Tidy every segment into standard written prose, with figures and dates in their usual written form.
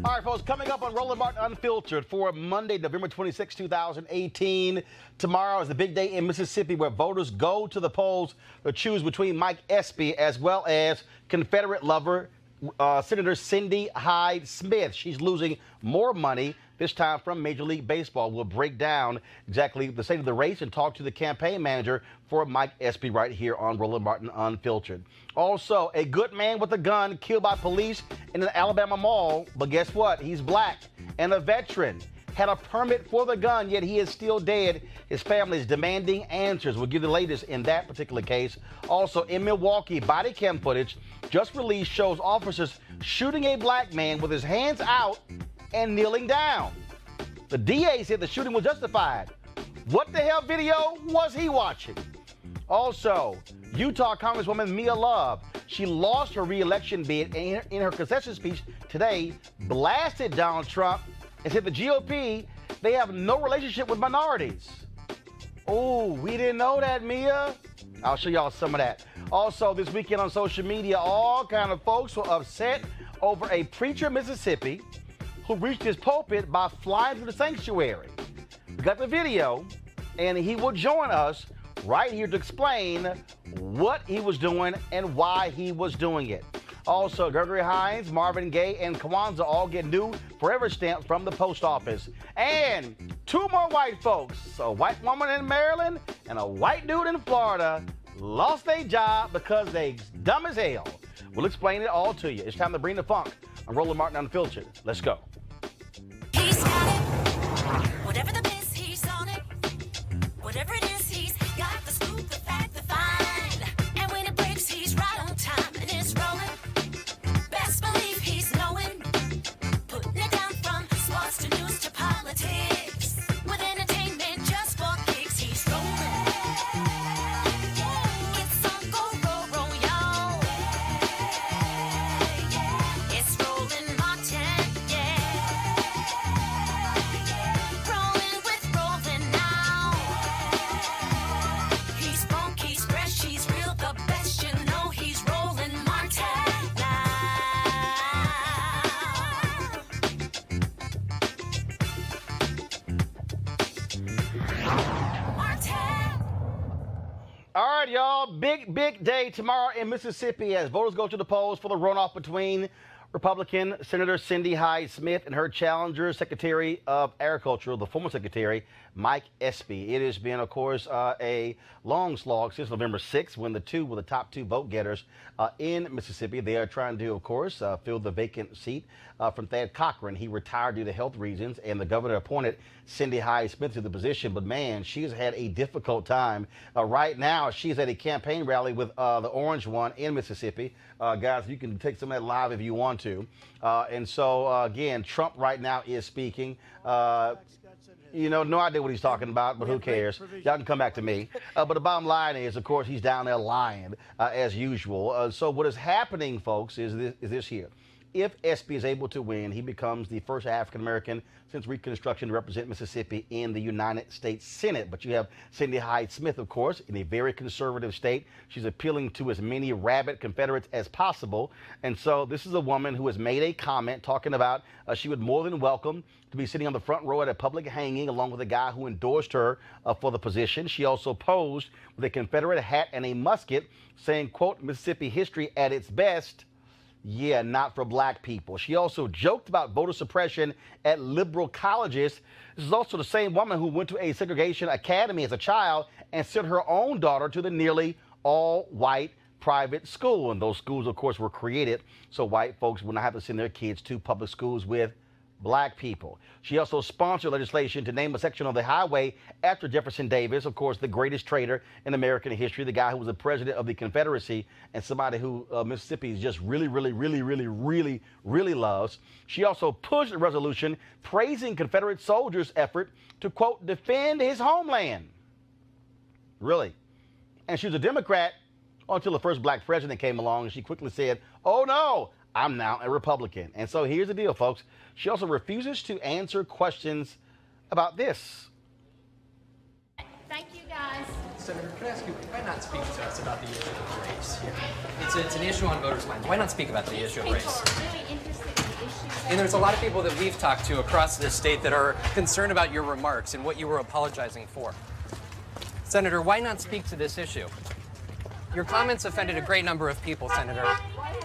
All right, folks, coming up on Roland Martin Unfiltered for Monday, November 26, 2018. Tomorrow is the big day in Mississippi where voters go to the polls to choose between Mike Espy as well as Confederate lover Senator Cindy Hyde Smith. She's losing more money, this time from Major League Baseball. We'll break down exactly the state of the race and talk to the campaign manager for Mike Espy right here on Roland Martin Unfiltered. Also, a good man with a gun killed by police in an Alabama mall. But guess what? He's black and a veteran. Had a permit for the gun, yet he is still dead. His family is demanding answers. We'll give the latest in that particular case. Also, in Milwaukee, body cam footage just released shows officers shooting a black man with his hands out and kneeling down. The DA said the shooting was justified. What the hell video was he watching? Also, Utah Congresswoman Mia Love, she lost her re-election bid in her concession speech today, blasted Donald Trump and said the GOP, they have no relationship with minorities. Oh, we didn't know that, Mia. I'll show y'all some of that. Also, this weekend on social media, all kind of folks were upset over a preacher in Mississippi who reached his pulpit by flying through the sanctuary. We got the video, and he will join us right here to explain what he was doing and why he was doing it. Also, Gregory Hines, Marvin Gaye, and Kwanzaa all get new forever stamps from the post office. And two more white folks, a white woman in Maryland and a white dude in Florida, lost their job because they dumb as hell. We'll explain it all to you. It's time to bring the funk. I'm Roland Martin Unfiltered. Let's go. He's got it. Whatever the biz, he's on it. Whatever it is, he's got the scoop, the fact, the find. And when it breaks, he's right on time and it's rolling. Best believe he's knowing. Putting it down from sports to news to politics. With entertainment just for kicks, he's rolling. It's on go, roll, y'all. It's Roland Martin, rolling with Roland now. He's funky, he's fresh, he's real, the best, you know he's Roland Martin now. Martin. All right, y'all. Big day tomorrow in Mississippi as voters go to the polls for the runoff between Republican Senator Cindy Hyde-Smith and her challenger, Secretary of Agriculture, the former Secretary, Mike Espy. It has been, of course, a long slog since November 6th when the two were the top two vote getters in Mississippi. They are trying to, of course, fill the vacant seat from Thad Cochran. He retired due to health reasons, and the governor appointed Cindy Hyde-Smith to the position. But, man, she's had a difficult time. Right now, she's at a campaign rally with the Orange One in Mississippi. Guys, you can take some of that live if you want to. And so, again, Trump right now is speaking. You know, no idea what he's talking about, but who cares? Y'all can come back to me. But the bottom line is, of course, he's down there lying as usual. So what is happening, folks, is this here. If Espy is able to win, he becomes the first African-American since Reconstruction to represent Mississippi in the United States Senate. But you have Cindy Hyde-Smith, of course, in a very conservative state. She's appealing to as many rabid Confederates as possible. And so this is a woman who has made a comment talking about she would more than welcome to be sitting on the front row at a public hanging along with a guy who endorsed her for the position. She also posed with a Confederate hat and a musket saying, quote, Mississippi history at its best. Yeah, not for black people. She also joked about voter suppression at liberal colleges. This is also the same woman who went to a segregation academy as a child and sent her own daughter to the nearly all-white private school. And those schools, of course, were created so white folks would not have to send their kids to public schools with black people. She also sponsored legislation to name a section of the highway after Jefferson Davis, of course, the greatest traitor in American history, the guy who was the president of the Confederacy and somebody who Mississippi just really loves. She also pushed a resolution praising Confederate soldiers' effort to, quote, defend his homeland. Really. And she was a Democrat until the first black president came along, and she quickly said, oh, no, I'm now a Republican. And so here's the deal, folks. She also refuses to answer questions about this. Thank you, guys. Senator, can I ask you, why not speak to us about the issue of race here? It's an issue on voters' minds. Why not speak about the issue of race? People are really interested in the issue. And there's a lot of people that we've talked to across this state that are concerned about your remarks and what you were apologizing for. Senator, why not speak to this issue? Your comments offended a great number of people, Senator.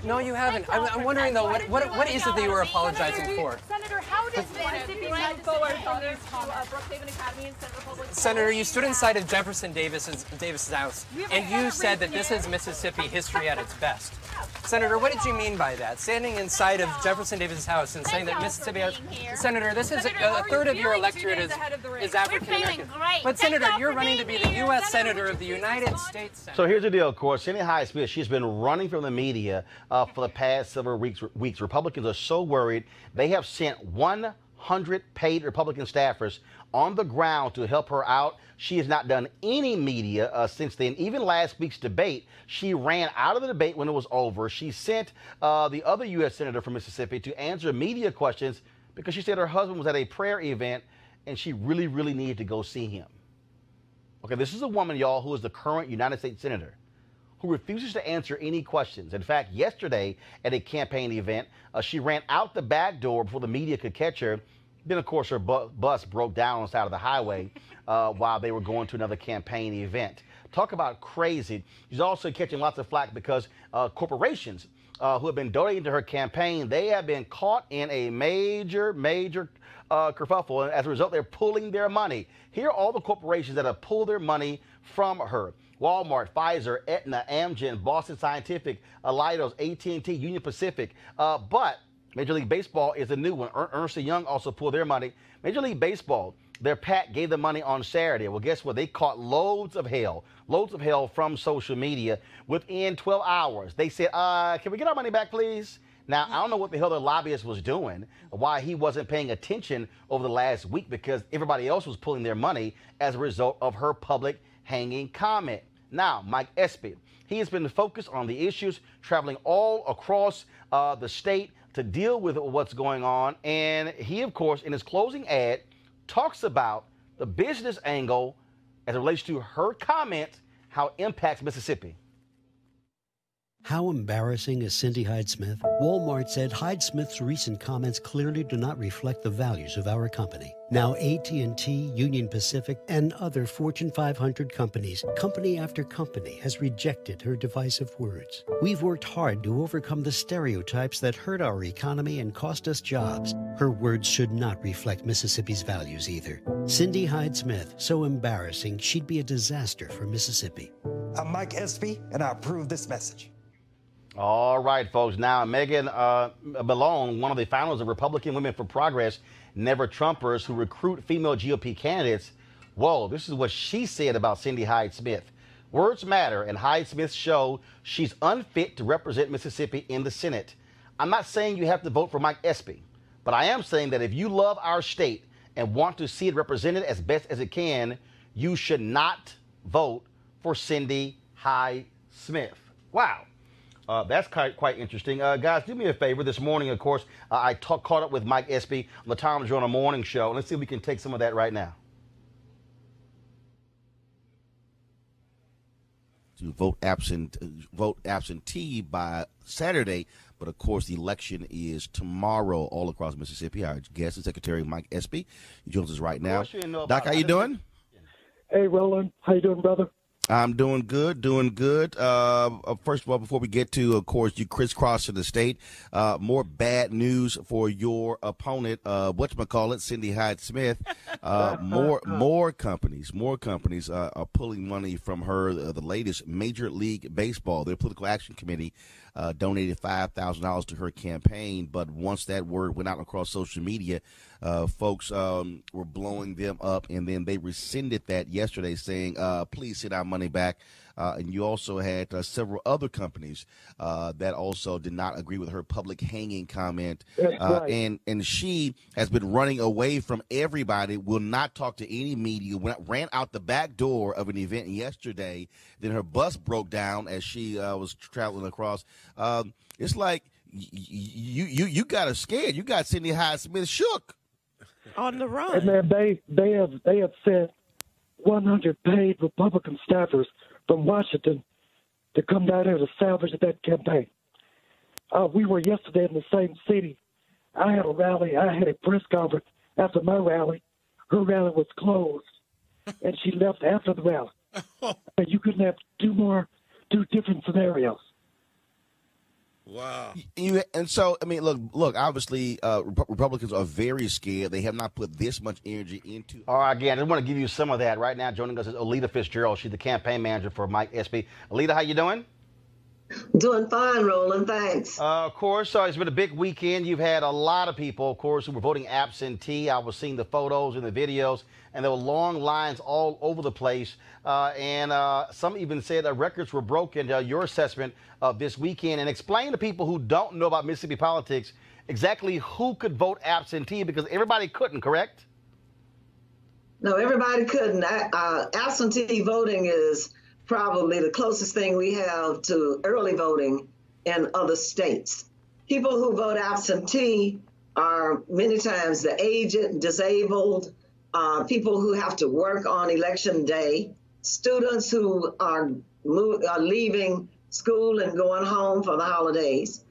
No, you haven't. I'm wondering, though, what is it that you were apologizing for? Senator, how does Mississippi move forward from this to Brookhaven Academy and Central Public? Senator, you stood inside of Jefferson Davis's house, and you said that this is Mississippi history at its best. Senator, what did you mean by that? Standing inside of Jefferson Davis's house and saying that Mississippi has... Senator, this is a third of your electorate is African American. But Senator, you're running to be the U.S. Senator of the United States Senate. So here's the deal, of course. Cindy Hyde-Smith, she's been running from the media for the past several weeks. Republicans are so worried they have sent 100 paid Republican staffers on the ground to help her out. She has not done any media since then. Even last week's debate, she ran out of the debate when it was over. She sent the other U.S. Senator from Mississippi to answer media questions because she said her husband was at a prayer event and she really, really needed to go see him. Okay, this is a woman, y'all, who is the current United States Senator who refuses to answer any questions. In fact, yesterday at a campaign event, she ran out the back door before the media could catch her. Then, of course, her bus broke down on the side of the highway while they were going to another campaign event. Talk about crazy. She's also catching lots of flack because corporations who have been donating to her campaign, they have been caught in a major kerfuffle. And as a result, they're pulling their money. Here are all the corporations that have pulled their money from her. Walmart, Pfizer, Aetna, Amgen, Boston Scientific, Leidos, AT&T, Union Pacific. But Major League Baseball is a new one. Ernst & Young also pulled their money. Major League Baseball, their PAC gave the money on Saturday. Well, guess what? They caught loads of hell from social media within 12 hours. They said, can we get our money back, please? Now, I don't know what the hell the lobbyist was doing, why he wasn't paying attention over the last week, because everybody else was pulling their money as a result of her public hanging comment. Now, Mike Espy, he has been focused on the issues, traveling all across the state to deal with what's going on. And he, of course, in his closing ad, talks about the business angle as it relates to her comment, how it impacts Mississippi. How embarrassing is Cindy Hyde-Smith? Walmart said Hyde-Smith's recent comments clearly do not reflect the values of our company. Now AT&T, Union Pacific, and other Fortune 500 companies, company after company, has rejected her divisive words. We've worked hard to overcome the stereotypes that hurt our economy and cost us jobs. Her words should not reflect Mississippi's values either. Cindy Hyde-Smith, so embarrassing, she'd be a disaster for Mississippi. I'm Mike Espy, and I approve this message. All right, folks. Now, Megan Malone, one of the founders of Republican Women for Progress, Never Trumpers, who recruit female GOP candidates. Whoa, this is what she said about Cindy Hyde-Smith. Words matter, and Hyde-Smith showed she's unfit to represent Mississippi in the Senate. I'm not saying you have to vote for Mike Espy, but I am saying that if you love our state and want to see it represented as best as it can, you should not vote for Cindy Hyde-Smith. Wow. That's quite interesting. Guys, do me a favor. This morning, of course, I caught up with Mike Espy on the Tom Joyner Morning Show. Let's see if we can take some of that right now. To vote absentee by Saturday, but of course the election is tomorrow all across Mississippi. Our guest is Secretary Mike Espy. He joins us right now. Doc, how you doing? Hey, Roland. How you doing, brother? I'm doing good, First of all, before we get to, of course, you crisscrossing the state, more bad news for your opponent, whatchamacallit, Cindy Hyde-Smith. More companies are pulling money from her. The latest, Major League Baseball, their political action committee, donated $5,000 to her campaign. But once that word went out across social media, folks were blowing them up, and then they rescinded that yesterday, saying, please send our money back. And you also had several other companies that also did not agree with her public hanging comment. Right. And she has been running away from everybody, will not talk to any media, ran out the back door of an event yesterday. Then her bus broke down as she was traveling across. It's like you got her scared. You got Cindy Hyde-Smith shook. On the run. And man, they have sent 100 paid Republican staffers from Washington to come down here to salvage that campaign. We were yesterday in the same city. I had a rally. I had a press conference after my rally. Her rally was closed, and she left after the rally. And you couldn't have two different scenarios. Wow. And so, I mean, look, obviously, Republicans are very scared. They have not put this much energy into. All right, again, I just want to give you some of that. Right now, joining us is Alita Fitzgerald. She's the campaign manager for Mike Espy. Alita, how you doing? Doing fine, Roland. Thanks. Of course, it's been a big weekend. You've had a lot of people, of course, who were voting absentee. I was seeing the photos and the videos, and there were long lines all over the place. And some even said that records were broken. Your assessment of this weekend, and explain to people who don't know about Mississippi politics exactly who could vote absentee, because everybody couldn't, correct? No, everybody couldn't. Absentee voting is probably the closest thing we have to early voting in other states. People who vote absentee are many times the aged, disabled, people who have to work on election day, students who are leaving school and going home for the holidays.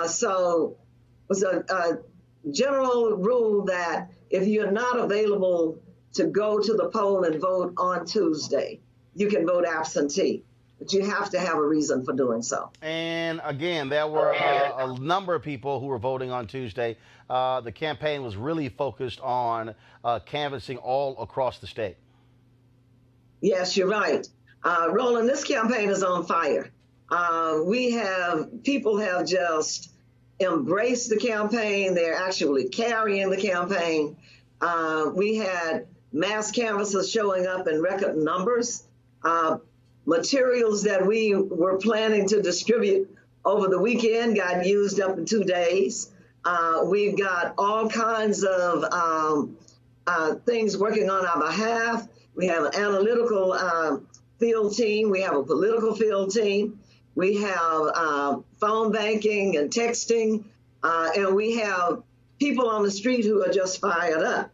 So it was a general rule that if you're not available to go to the poll and vote on Tuesday, you can vote absentee, but you have to have a reason for doing so. And again, there were a number of people who were voting on Tuesday. The campaign was really focused on canvassing all across the state. Yes, you're right. Roland, this campaign is on fire. People have just embraced the campaign. They're actually carrying the campaign. We had mass canvassers showing up in record numbers. Materials that we were planning to distribute over the weekend got used up in 2 days. We've got all kinds of things working on our behalf. We have an analytical field team. We have a political field team. We have phone banking and texting. And we have people on the street who are just fired up.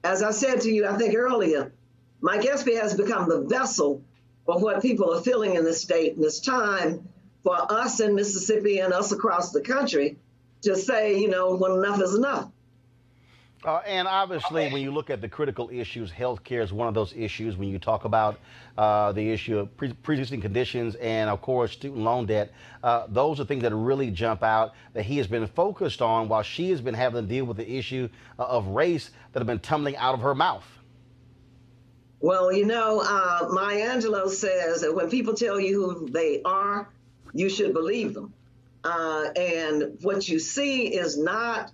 As I said to you, I think earlier, Mike Espy has become the vessel for what people are feeling in this state. And it's time for us in Mississippi and us across the country to say, you know, when enough is enough. And obviously, when you look at the critical issues, healthcare is one of those issues. When you talk about the issue of pre-existing conditions and, of course, student loan debt, those are things that really jump out that he has been focused on while she has been having to deal with the issue of race that have been tumbling out of her mouth. Well, you know, Maya Angelou says that when people tell you who they are, you should believe them. And what you see is not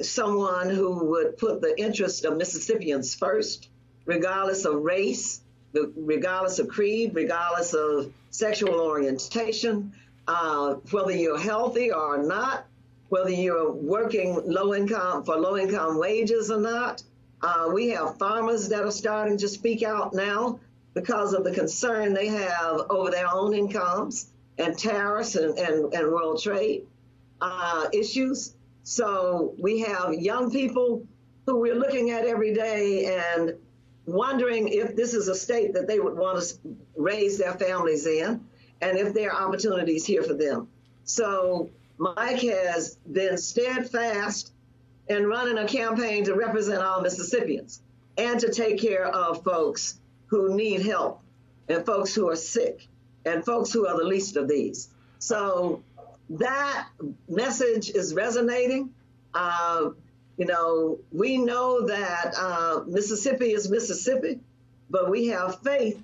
someone who would put the interest of Mississippians first, regardless of race, regardless of creed, regardless of sexual orientation, whether you're healthy or not, whether you're working for low-income wages or not. We have farmers that are starting to speak out now because of the concern they have over their own incomes and tariffs and world trade issues. So we have young people who we're looking at every day and wondering if this is a state that they would want to raise their families in and if there are opportunities here for them. So Mike has been steadfast in running a campaign to represent all Mississippians and to take care of folks who need help and folks who are sick and folks who are the least of these. So that message is resonating. You know, we know that Mississippi is Mississippi, but we have faith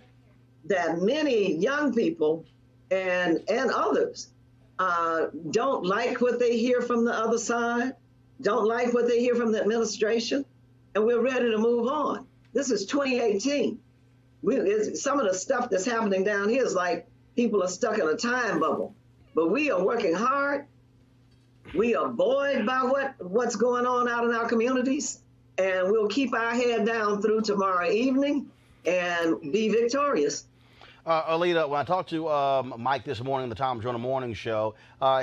that many young people and others don't like what they hear from the other side, don't like what they hear from the administration, and we're ready to move on. This is 2018. Some of the stuff that's happening down here is like people are stuck in a time bubble. But we are working hard. We are buoyed by what's going on out in our communities, and we'll keep our head down through tomorrow evening and be victorious. Alita, when I talked to Mike this morning, the Tom Joyner Morning Show,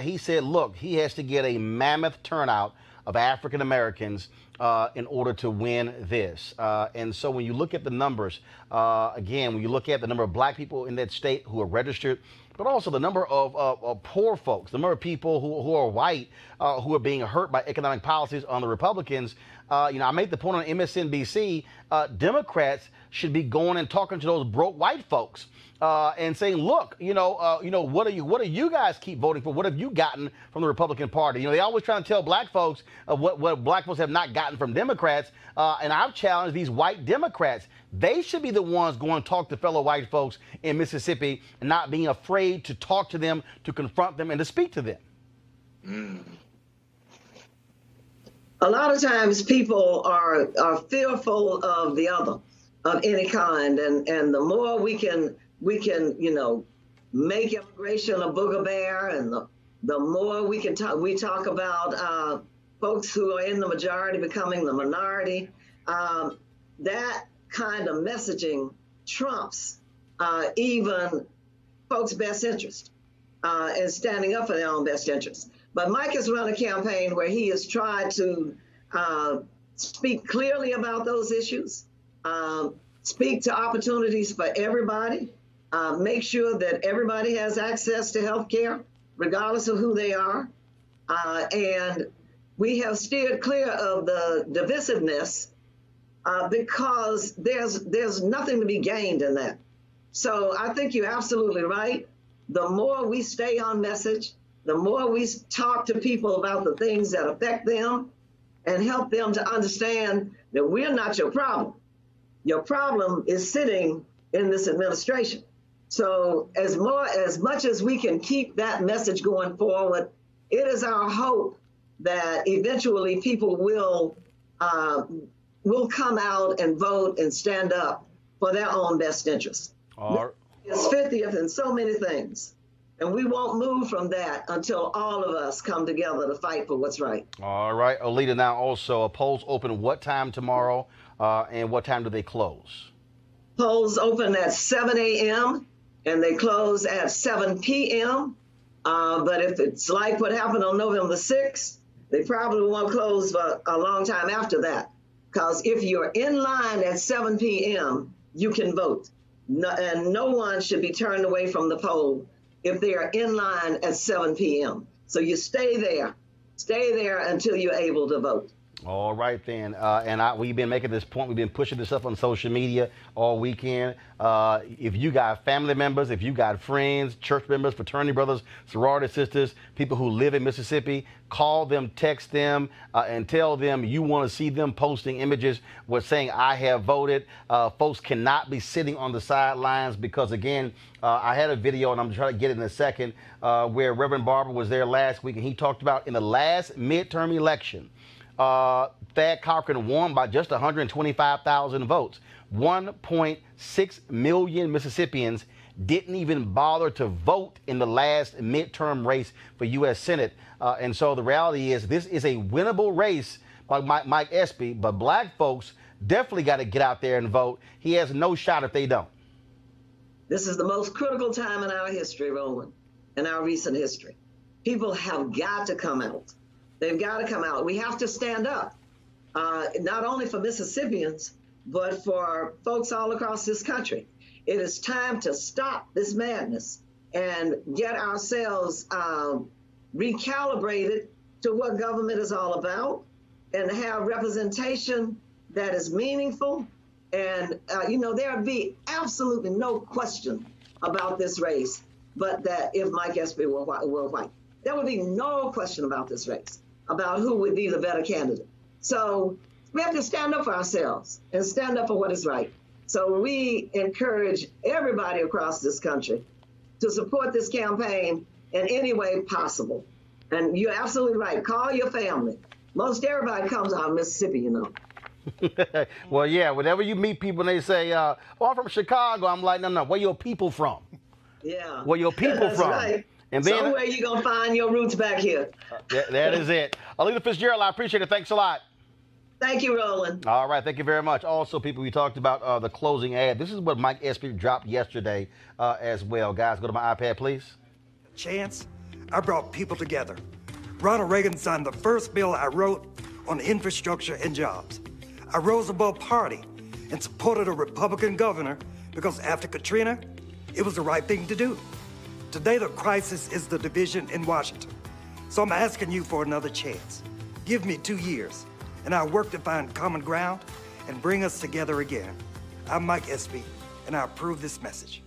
he said, look, he has to get a mammoth turnout of African Americans in order to win this. And so when you look at the numbers, again, when you look at the number of black people in that state who are registered, but also the number of poor folks, the number of people who are white, who are being hurt by economic policies on the Republicans. You know, I made the point on MSNBC, Democrats should be going and talking to those broke white folks and saying, look, what do you guys keep voting for? What have you gotten from the Republican Party? You know, they always try to tell black folks what black folks have not gotten from Democrats. And I've challenged these white Democrats. They should be the ones going to talk to fellow white folks in Mississippi and not being afraid to talk to them, to confront them, and to speak to them. A lot of times people are fearful of the other, of any kind, and the more we can make immigration a booger bear, and the more we talk about folks who are in the majority becoming the minority. That kind of messaging trumps even folks' best interest and standing up for their own best interest. But Mike has run a campaign where he has tried to speak clearly about those issues, speak to opportunities for everybody, make sure that everybody has access to health care, regardless of who they are. And we have steered clear of the divisiveness because there's nothing to be gained in that. So I think you're absolutely right. The more we stay on message, the more we talk to people about the things that affect them and help them to understand that we're not your problem. Your problem is sitting in this administration. So as much as we can keep that message going forward, it is our hope that eventually people will come out and vote and stand up for their own best interests. It's 50th in so many things. And we won't move from that until all of us come together to fight for what's right. All right, Alita, now also, polls open what time tomorrow and what time do they close? Polls open at 7 a.m. and they close at 7 p.m. But if it's like what happened on November 6th, they probably won't close for a long time after that. Because if you're in line at 7 p.m., you can vote. And no one should be turned away from the poll if they are in line at 7 p.m. So you stay there until you're able to vote. All right, then. We've been making this point. We've been pushing this up on social media all weekend. If you got family members, if you got friends, church members, fraternity brothers, sorority sisters, people who live in Mississippi, call them, text them, and tell them you want to see them posting images with saying, I have voted. Folks cannot be sitting on the sidelines because, again, I had a video, and I'm trying to get it in a second, where Reverend Barber was there last week, and he talked about in the last midterm election, Thad Cochran won by just 125,000 votes. 1.6 million Mississippians didn't even bother to vote in the last midterm race for U.S. Senate. And so the reality is this is a winnable race by Mike Espy, but black folks definitely got to get out there and vote. He has no shot if they don't. This is the most critical time in our history, Roland, in our recent history. People have got to come out. They've got to come out. We have to stand up, not only for Mississippians, but for folks all across this country. It is time to stop this madness and get ourselves recalibrated to what government is all about and have representation that is meaningful. And, there would be absolutely no question about this race, but that if Mike Espy were white, there would be no question about this race, about who would be the better candidate. So we have to stand up for ourselves and stand up for what is right. So we encourage everybody across this country to support this campaign in any way possible. And you're absolutely right. Call your family. Most everybody comes out of Mississippi, you know. Well, yeah, whenever you meet people and they say, I'm from Chicago, I'm like, no, where your people from? Yeah. Where your people from? Right. And then, somewhere you're going to find your roots back here. That is it. Alita Fitzgerald, I appreciate it. Thanks a lot. Thank you, Roland. All right, thank you very much. Also, people, we talked about the closing ad. This is what Mike Espy dropped yesterday as well. Guys, go to my iPad, please. Chance, I brought people together. Ronald Reagan signed the first bill I wrote on infrastructure and jobs. I rose above party and supported a Republican governor because after Katrina, it was the right thing to do. Today, the crisis is the division in Washington. So I'm asking you for another chance. Give me 2 years, and I'll work to find common ground and bring us together again. I'm Mike Espy, and I approve this message.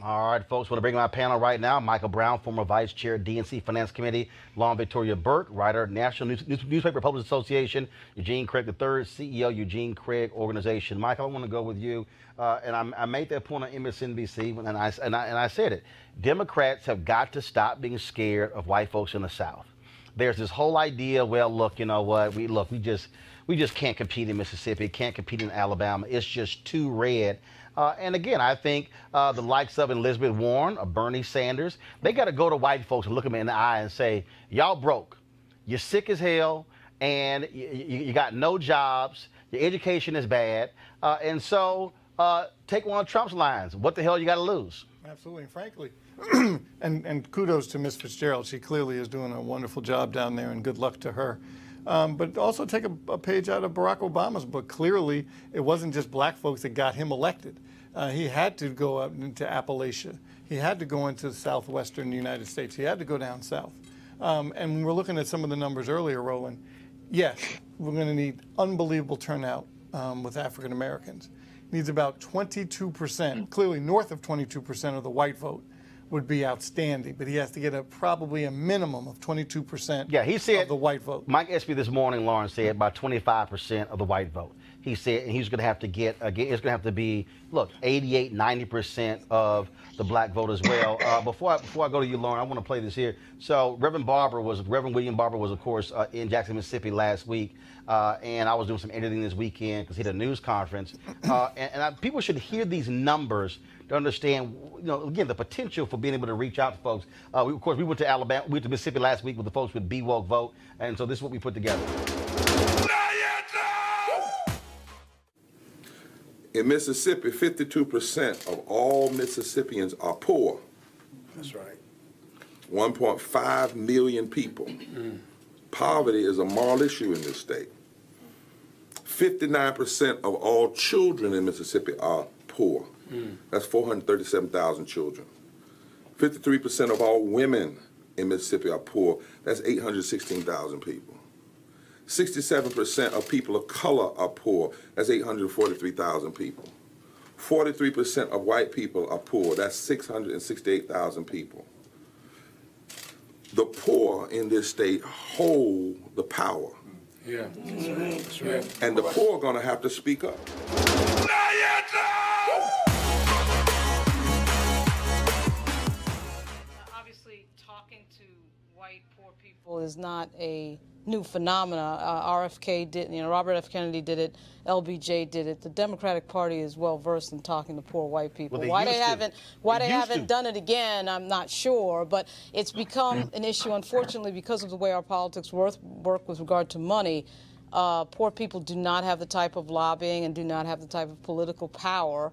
All right, folks, want to bring my panel right now. Michael Brown, former Vice Chair, DNC Finance Committee. Lauren Victoria Burke, writer, National Newspaper Publishers Association. Eugene Craig III, CEO, Eugene Craig Organization. Michael, I want to go with you. And I made that point on MSNBC, and I said it. Democrats have got to stop being scared of white folks in the South. There's this whole idea, well, look, you know what? We just can't compete in Mississippi, can't compete in Alabama. It's just too red. And again, I think the likes of Elizabeth Warren or Bernie Sanders, they got to go to white folks and look them in the eye and say, y'all broke. You're sick as hell, and you got no jobs. Your education is bad. And so take one of Trump's lines. What the hell you got to lose? Absolutely, and frankly, and kudos to Ms. Fitzgerald. She clearly is doing a wonderful job down there, and good luck to her. But also take a page out of Barack Obama's book. Clearly, it wasn't just black folks that got him elected. He had to go up into Appalachia. He had to go into the southwestern United States. He had to go down south. And when we're looking at some of the numbers earlier, Roland, yes, we're going to need unbelievable turnout with African Americans. Needs about 22%, clearly north of 22% of the white vote would be outstanding, but he has to get probably a minimum of 22% he said, of the white vote. Mike Espy this morning, Lauren, said about 25% of the white vote. He said he's going to have to get, it's going to have to be, look, 88, 90% of the black vote as well. Before I go to you, Lauren, I want to play this here. So Reverend William Barber was, of course, in Jackson, Mississippi last week. And I was doing some editing this weekend because he had a news conference. People should hear these numbers to understand, again, the potential for being able to reach out to folks. Of course, we went to Alabama, we went to Mississippi last week with the folks with Be Woke Vote. And so this is what we put together. In Mississippi, 52% of all Mississippians are poor. That's right. 1.5 million people. Poverty is a moral issue in this state. 59% of all children in Mississippi are poor. That's 437,000 children. 53% of all women in Mississippi are poor. That's 816,000 people. 67% of people of color are poor. That's 843,000 people. 43% of white people are poor. That's 668,000 people. The poor in this state hold the power. Yeah, that's right. That's right. And the poor are going to have to speak up. Obviously, talking to white poor people is not a new phenomena. RFK did, Robert F. Kennedy did it, LBJ did it. The Democratic Party is well versed in talking to poor white people. Well, why they haven't done it again, I'm not sure, but it's become an issue, unfortunately, because of the way our politics work with regard to money. Poor people do not have the type of lobbying and do not have the type of political power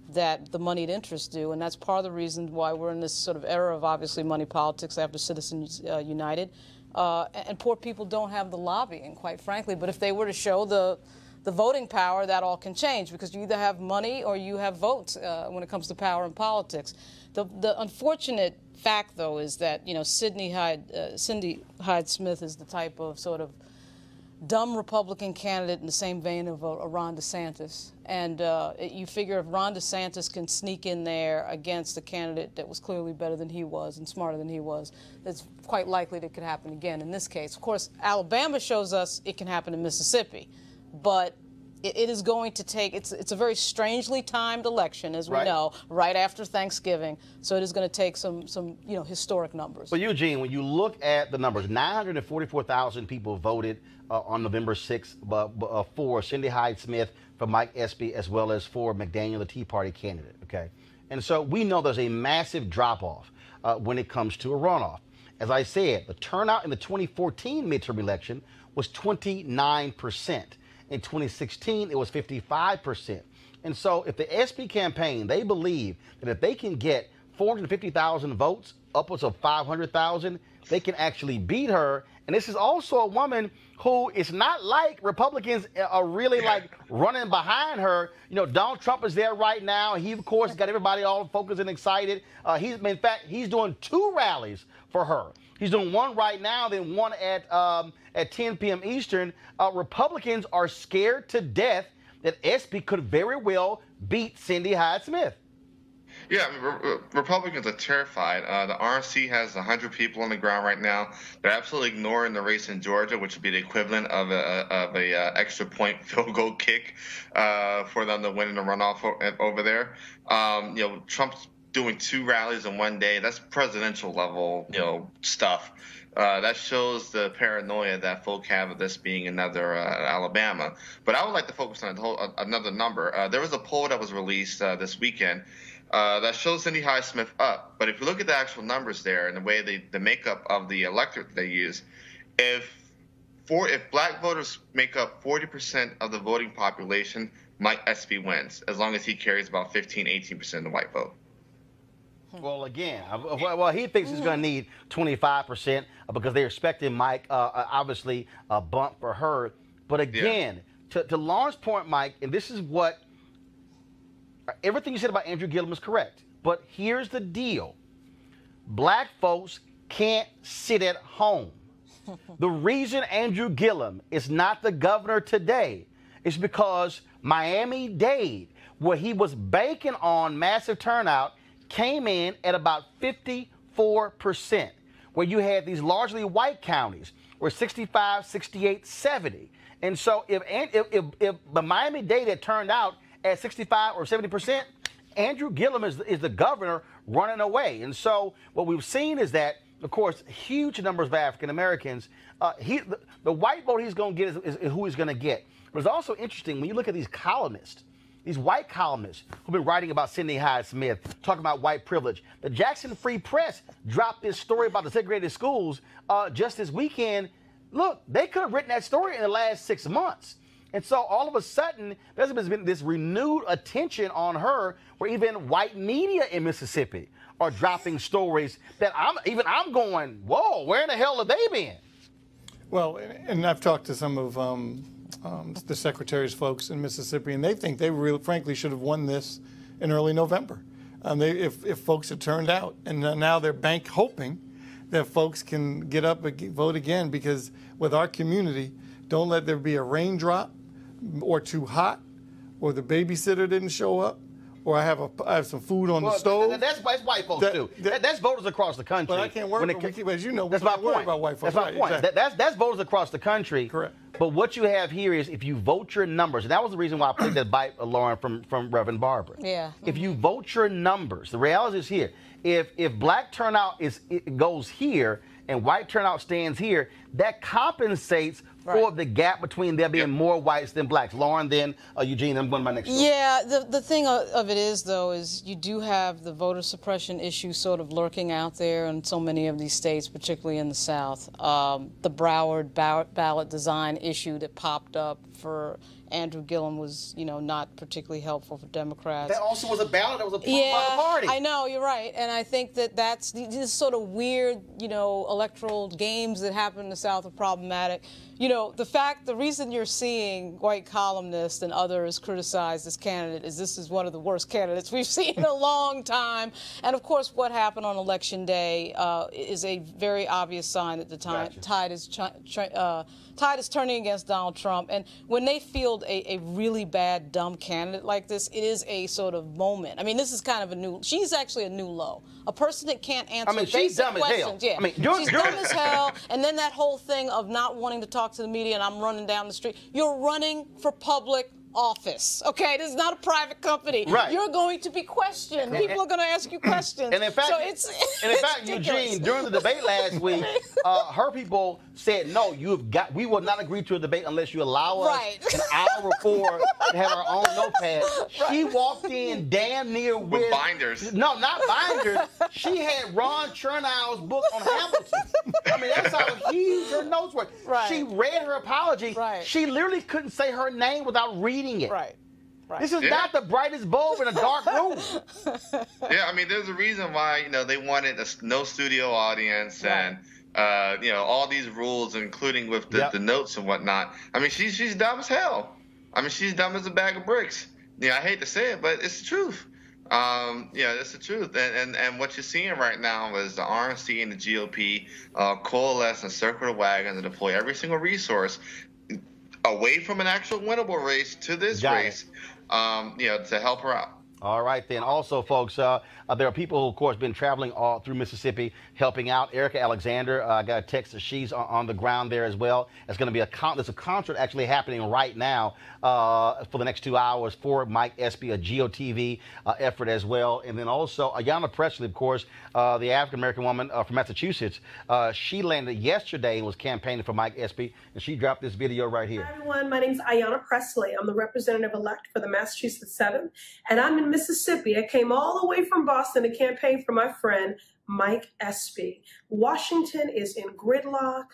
that the moneyed interests do, and that's part of the reason why we're in this sort of era of obviously money politics after Citizens United. And poor people don't have the lobbying, quite frankly. But if they were to show the voting power, that all can change, because you either have money or you have votes when it comes to power in politics. The unfortunate fact, though, is that Cindy Hyde-Smith is the type of sort of dumb Republican candidate in the same vein of a Ron DeSantis. And you figure if Ron DeSantis can sneak in there against a candidate that was clearly better than he was and smarter than he was, it's quite likely that it could happen again in this case. Of course, Alabama shows us it can happen in Mississippi, but it is going to take, it's a very strangely timed election, as we know, right after Thanksgiving. So it is going to take some historic numbers. Well, Eugene, when you look at the numbers, 944,000 people voted on November 6th for Cindy Hyde-Smith, for Mike Espy, as well as for McDaniel, the Tea Party candidate, okay? And so we know there's a massive drop-off when it comes to a runoff. As I said, the turnout in the 2014 midterm election was 29%. In 2016, it was 55%. And so if the Espy campaign, they believe that if they can get 450,000 votes, upwards of 500,000, they can actually beat her. And this is also a woman who is not like Republicans are really like running behind her. Donald Trump is there right now. He, of course, got everybody all focused and excited. In fact, he's doing 2 rallies for her. He's doing one right now, then one at 10 p.m. Eastern. Republicans are scared to death that Espy could very well beat Cindy Hyde-Smith. Yeah, Republicans are terrified. The RNC has 100 people on the ground right now. They're absolutely ignoring the race in Georgia, which would be the equivalent of a extra point field goal kick for them to win in the runoff over there. Trump's doing 2 rallies in one day. That's presidential level, stuff. That shows the paranoia that folk have of this being another Alabama. But I would like to focus on another number. There was a poll that was released this weekend that shows Cindy Hyde-Smith up. But if you look at the actual numbers there and the way the makeup of the electorate they use, if black voters make up 40% of the voting population, Mike Espy wins, as long as he carries about 15, 18% of the white vote. Well, again, well, he thinks he's going to need 25% because they're expecting Mike, obviously, a bump for her. But again, to Lauren's point, Mike, and this is what everything you said about Andrew Gillum is correct. But here's the deal. Black folks can't sit at home. The reason Andrew Gillum is not the governor today is because Miami-Dade, where he was banking on massive turnout, came in at about 54%, where you had these largely white counties were 65, 68, 70. And so if the Miami-Dade had turned out at 65 or 70%, Andrew Gillum is the governor running away. And so what we've seen is that, of course, huge numbers of African Americans, the white vote he's going to get is who he's going to get. But it's also interesting when you look at these columnists, these white columnists who've been writing about Cindy Hyde-Smith, talking about white privilege. The Jackson Free Press dropped this story about the segregated schools just this weekend. Look, they could have written that story in the last 6 months. And so all of a sudden, there's been this renewed attention on her where even white media in Mississippi are dropping stories that I'm going, whoa, where in the hell have they been? Well, and I've talked to some of the secretary's folks in Mississippi, and they think they really, frankly, should have won this in early November. If folks had turned out, and now they're hoping that folks can get up and vote again, because with our community, don't let there be a raindrop or too hot, or the babysitter didn't show up, or I have some food on the stove. That's white folks too. That's voters across the country. But I can't worry as you know, that's my point. About white folks. That's my point. Exactly. That's voters across the country. Correct. But what you have here is if you vote your numbers, and that was the reason why I played that bite, Lauren, from Reverend Barber. Yeah. If you vote your numbers, the reality is here. If black turnout goes here and white turnout stands here, that compensates for the gap between there being more whites than blacks. Lauren, then Eugene, I'm going to my next story. Yeah, the thing of it is, though, is you do have the voter suppression issue sort of lurking out there in so many of these states, particularly in the South. The Broward ballot design issue that popped up for Andrew Gillum was, not particularly helpful for Democrats. That also was a ballot that was approved by the party. I know, you're right. And I think that's these sort of weird, electoral games that happen in the South are problematic. The reason you're seeing white columnists and others criticize this candidate is this is one of the worst candidates we've seen in a long time. And of course, what happened on Election Day is a very obvious sign that the tide is turning against Donald Trump. And when they field a really bad, dumb candidate like this, it is a sort of moment. I mean, this is kind of she's actually a new low. A person that can't answer basic questions. Yeah, she's dumb as hell. And then that whole thing of not wanting to talk to the media and I'm running down the street. You're running for public office. Okay, this is not a private company. Right. You're going to be questioned. People are going to ask you questions. And in fact, Eugene, during the debate last week, her people said, no, we will not agree to a debate unless you allow us an hour before to have our own notepad. She walked in damn near with binders. No, not binders. She had Ron Chernow's book on Hamilton. I mean, that's how huge her notes were. Right. She read her apology. Right. She literally couldn't say her name without reading it. Right. This is not the brightest bulb in a dark room. Yeah, I mean, there's a reason why they wanted no studio audience and all these rules, including with the notes and whatnot. I mean, she's dumb as hell. I mean, she's dumb as a bag of bricks. I hate to say it, but it's the truth. It's the truth. And what you're seeing right now is the RNC and the GOP coalesce and circle the wagons and deploy every single resource away from an actual winnable race to this race, to help her out. All right, then. Also, folks, there are people who, of course, been traveling all through Mississippi helping out. Erica Alexander, I got a text that she's on the ground there as well. It's going to be there's a concert actually happening right now for the next 2 hours for Mike Espy, a GOTV effort as well. And then also Ayanna Pressley, of course, the African-American woman from Massachusetts. She landed yesterday and was campaigning for Mike Espy, and she dropped this video right here. Hi, everyone. My name is Ayanna Pressley. I'm the representative-elect for the Massachusetts 7th, and I'm in Mississippi. I came all the way from Boston to campaign for my friend, Mike Espy. Washington is in gridlock.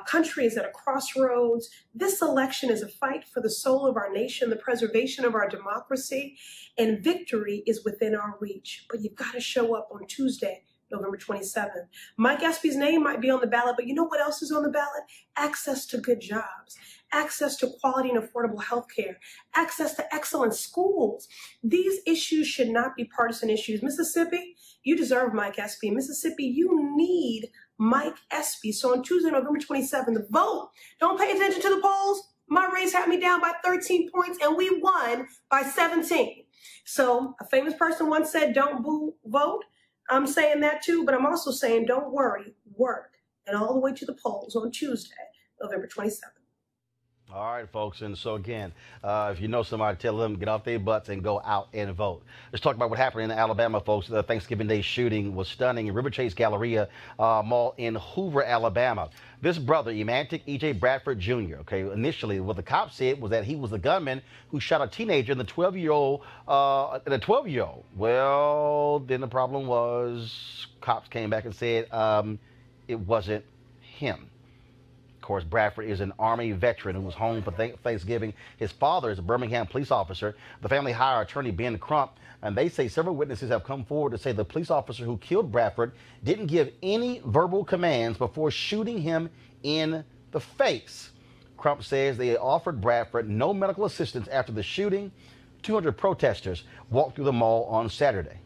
country is at a crossroads. This election is a fight for the soul of our nation, the preservation of our democracy, and victory is within our reach. But you've got to show up on Tuesday, November 27th. Mike Espy's name might be on the ballot, but you know what else is on the ballot? Access to good jobs, access to quality and affordable health care, access to excellent schools. These issues should not be partisan issues. Mississippi, you deserve Mike Espy. Mississippi, you need Mike Espy. So on Tuesday, November 27th, vote. Don't pay attention to the polls. My race had me down by 13 points, and we won by 17. So a famous person once said, don't boo, vote. I'm saying that too, but I'm also saying don't worry, work, and all the way to the polls on Tuesday, November 27th. All right, folks. And so, again, if you know somebody, tell them get off their butts and go out and vote. Let's talk about what happened in Alabama, folks. The Thanksgiving Day shooting was stunning in River Chase Galleria Mall in Hoover, Alabama. This brother, Emantic E.J. Bradford Jr., okay, initially what the cops said was that he was the gunman who shot a teenager and the 12-year-old. Well, then the problem was cops came back and said it wasn't him. Of course, Bradford is an Army veteran who was home for Thanksgiving. His father is a Birmingham police officer. The family hired attorney Ben Crump, and they say several witnesses have come forward to say the police officer who killed Bradford didn't give any verbal commands before shooting him in the face. Crump says they offered Bradford no medical assistance after the shooting. 200 protesters walked through the mall on Saturday.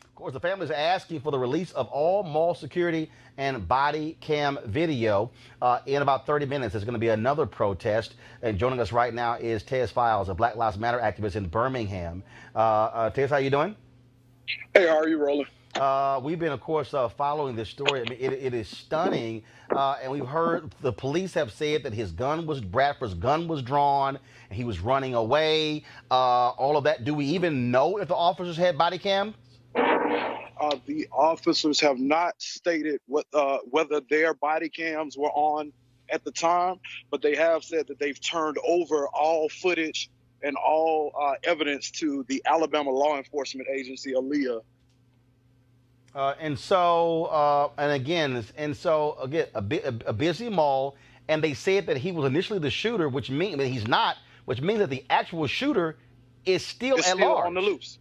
Of course, the family is asking for the release of all mall security and body cam video. In about 30 minutes, there's going to be another protest. And joining us right now is Tez Files, a Black Lives Matter activist in Birmingham. Tez, how you doing? Hey, how are you, Roland? We've been, of course, following this story. I mean, it is stunning. And we've heard the police have said that Bradford's gun was drawn and he was running away. All of that. Do we even know if the officers had body cams? The officers have not stated whether their body cams were on at the time, but they have said that they've turned over all footage and all evidence to the Alabama law enforcement agency, ALEA. Again, a busy mall, and they said that he was initially the shooter, which means that he's not, which means that the actual shooter is still at large. On the loose.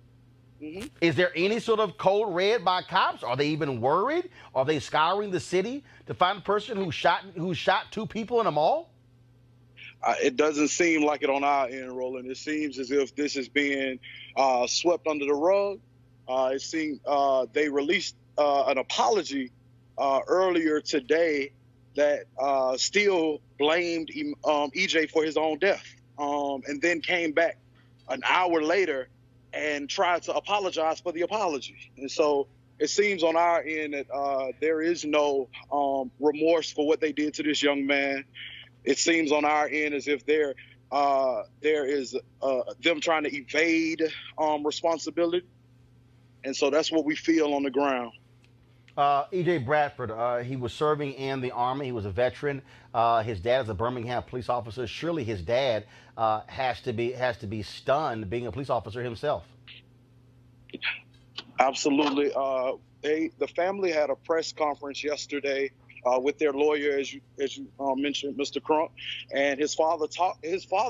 Mm-hmm. Is there any sort of code red by cops? Are they even worried? Are they scouring the city to find the person who shot two people in a mall? It doesn't seem like it on our end, Roland. It seems as if this is being swept under the rug. It seems they released an apology earlier today that still blamed EJ for his own death, and then came back an hour later and tried to apologize for the apology. And so it seems on our end that there is no remorse for what they did to this young man. It seems on our end as if there is them trying to evade responsibility. And so that's what we feel on the ground. E.J. Bradford, he was serving in the Army. He was a veteran. His dad is a Birmingham police officer. Surely his dad has to be stunned being a police officer himself. Absolutely. The family had a press conference yesterday with their lawyer, as you mentioned, Mr. Crump, and his father,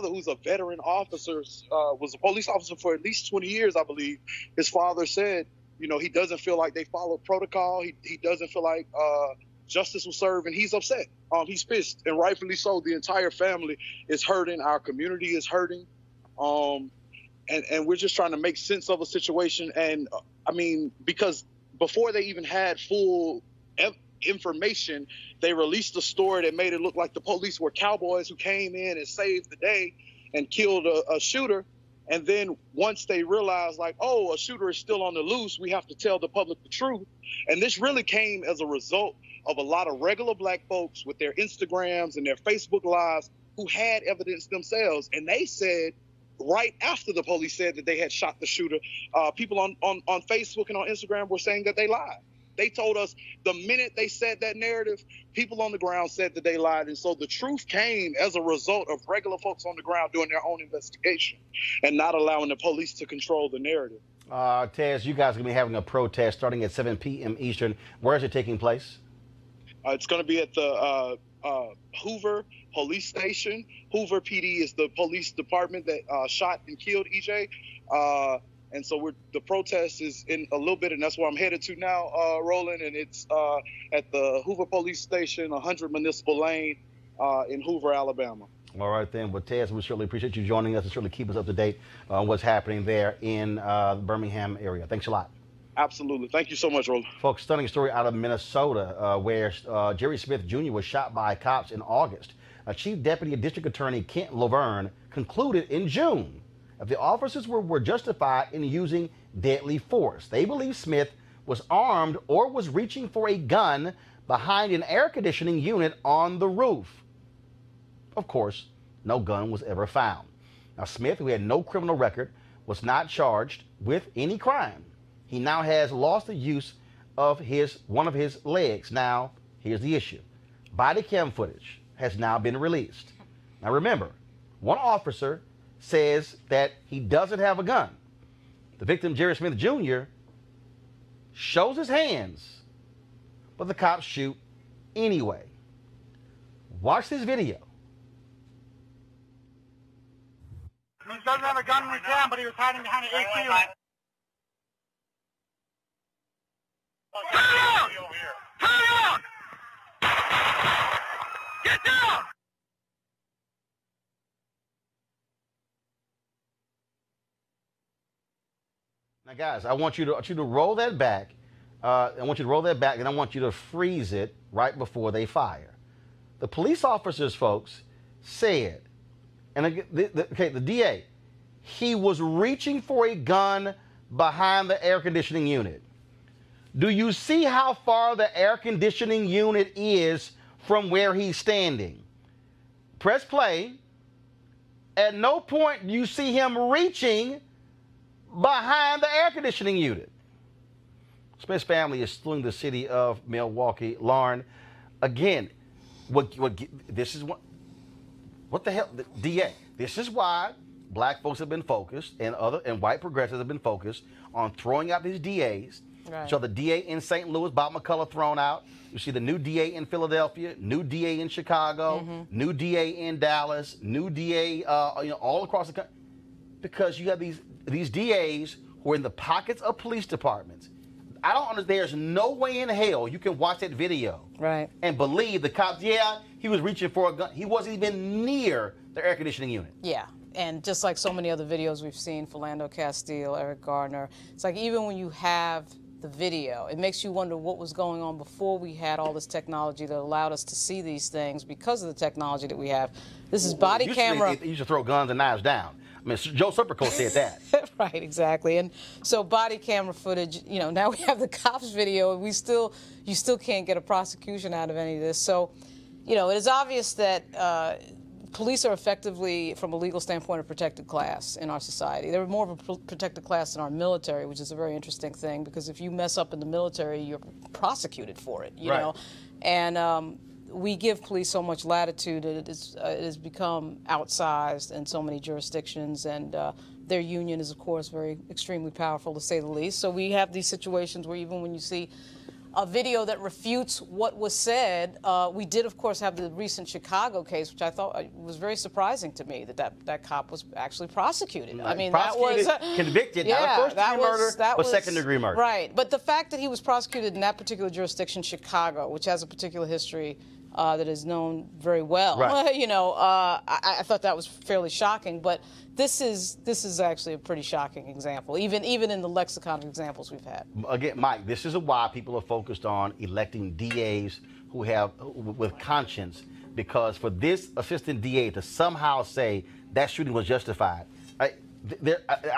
who's a veteran officer, was a police officer for at least 20 years, I believe. His father said, he doesn't feel like they followed protocol. He doesn't feel like justice was served, and he's upset. He's pissed, and rightfully so. The entire family is hurting. Our community is hurting. And we're just trying to make sense of a situation. And because before they even had full information, they released a story that made it look like the police were cowboys who came in and saved the day and killed a shooter. And then once they realized, a shooter is still on the loose, we have to tell the public the truth. And this really came as a result of a lot of regular Black folks with their Instagrams and their Facebook Lives who had evidence themselves. And they said, right after the police said that they had shot the shooter, people on Facebook and on Instagram were saying that they lied. They told us the minute they said that narrative, people on the ground said that they lied. And so the truth came as a result of regular folks on the ground doing their own investigation and not allowing the police to control the narrative. Tez, you guys are going to be having a protest starting at 7 p.m. Eastern. Where is it taking place? It's going to be at the Hoover Police Station. Hoover PD is the police department that shot and killed EJ. And so the protest is in a little bit, and that's where I'm headed to now, Roland. And it's at the Hoover Police Station, 100 Municipal Lane in Hoover, Alabama. All right, then. Well, Tez, we certainly appreciate you joining us and certainly keep us up to date on what's happening there in the Birmingham area. Thanks a lot. Absolutely. Thank you so much, Roland. Folks, stunning story out of Minnesota where Jerry Smith Jr. was shot by cops in August. Chief Deputy District Attorney Kent Laverne concluded in June that the officers were justified in using deadly force. They believe Smith was armed or was reaching for a gun behind an air conditioning unit on the roof. Of course, no gun was ever found. Now, Smith, who had no criminal record, was not charged with any crime. He now has lost the use of one of his legs. Now, here's the issue. Body cam footage has now been released. Now, remember, one officer says that he doesn't have a gun. The victim, Jerry Smith Jr., shows his hands, but the cops shoot anyway. Watch this video. He doesn't have a gun in his hand, but he was hiding behind an AC unit. Turn around! Turn around! Get down! Now, guys, I want you to roll that back. I want you to roll that back, and I want you to freeze it right before they fire. The police officers, folks, said, and the DA, he was reaching for a gun behind the air conditioning unit. Do you see how far the air conditioning unit is from where he's standing? Press play. At no point do you see him reaching behind the air conditioning unit. Smith's family is suing the city of Milwaukee. Lauren, again, what the hell, the DA? This is why black folks have been focused and white progressives have been focused on throwing out these DAs. Right. So the DA in St. Louis, Bob McCullough, thrown out. You see the new DA in Philadelphia, new DA in Chicago, new DA in Dallas, new DA all across the country, because you have these DAs who are in the pockets of police departments. I don't understand. There's no way in hell you can watch that video and believe the cops, yeah, he was reaching for a gun. He wasn't even near the air conditioning unit. Yeah. And just like so many other videos we've seen, Philando Castile, Eric Gardner, it's like even when you have the video, it makes you wonder what was going on before we had all this technology that allowed us to see these things because of the technology that we have. This is body camera. You used to throw guns and knives down. I mean, Joe Serpico said that. Right, exactly. And so body camera footage, now we have the cops video, and you still can't get a prosecution out of any of this. So, it is obvious that police are effectively, from a legal standpoint, a protected class in our society. They're more of a protected class in our military, which is a very interesting thing, because if you mess up in the military, you're prosecuted for it, you know. And we give police so much latitude that it has become outsized in so many jurisdictions, and their union is, of course, extremely powerful, to say the least. So we have these situations where even when you see a video that refutes what was said, we did, of course, have the recent Chicago case, which I thought was very surprising to me, that cop was actually prosecuted. I mean, prosecuted, that was convicted, not first-degree murder, but second-degree murder. Right, but the fact that he was prosecuted in that particular jurisdiction, Chicago, which has a particular history that is known very well, I thought that was fairly shocking. But this is actually a pretty shocking example, even in the lexicon of examples we've had. Again, Mike, this is why people are focused on electing DAs with conscience, because for this assistant DA to somehow say that shooting was justified, I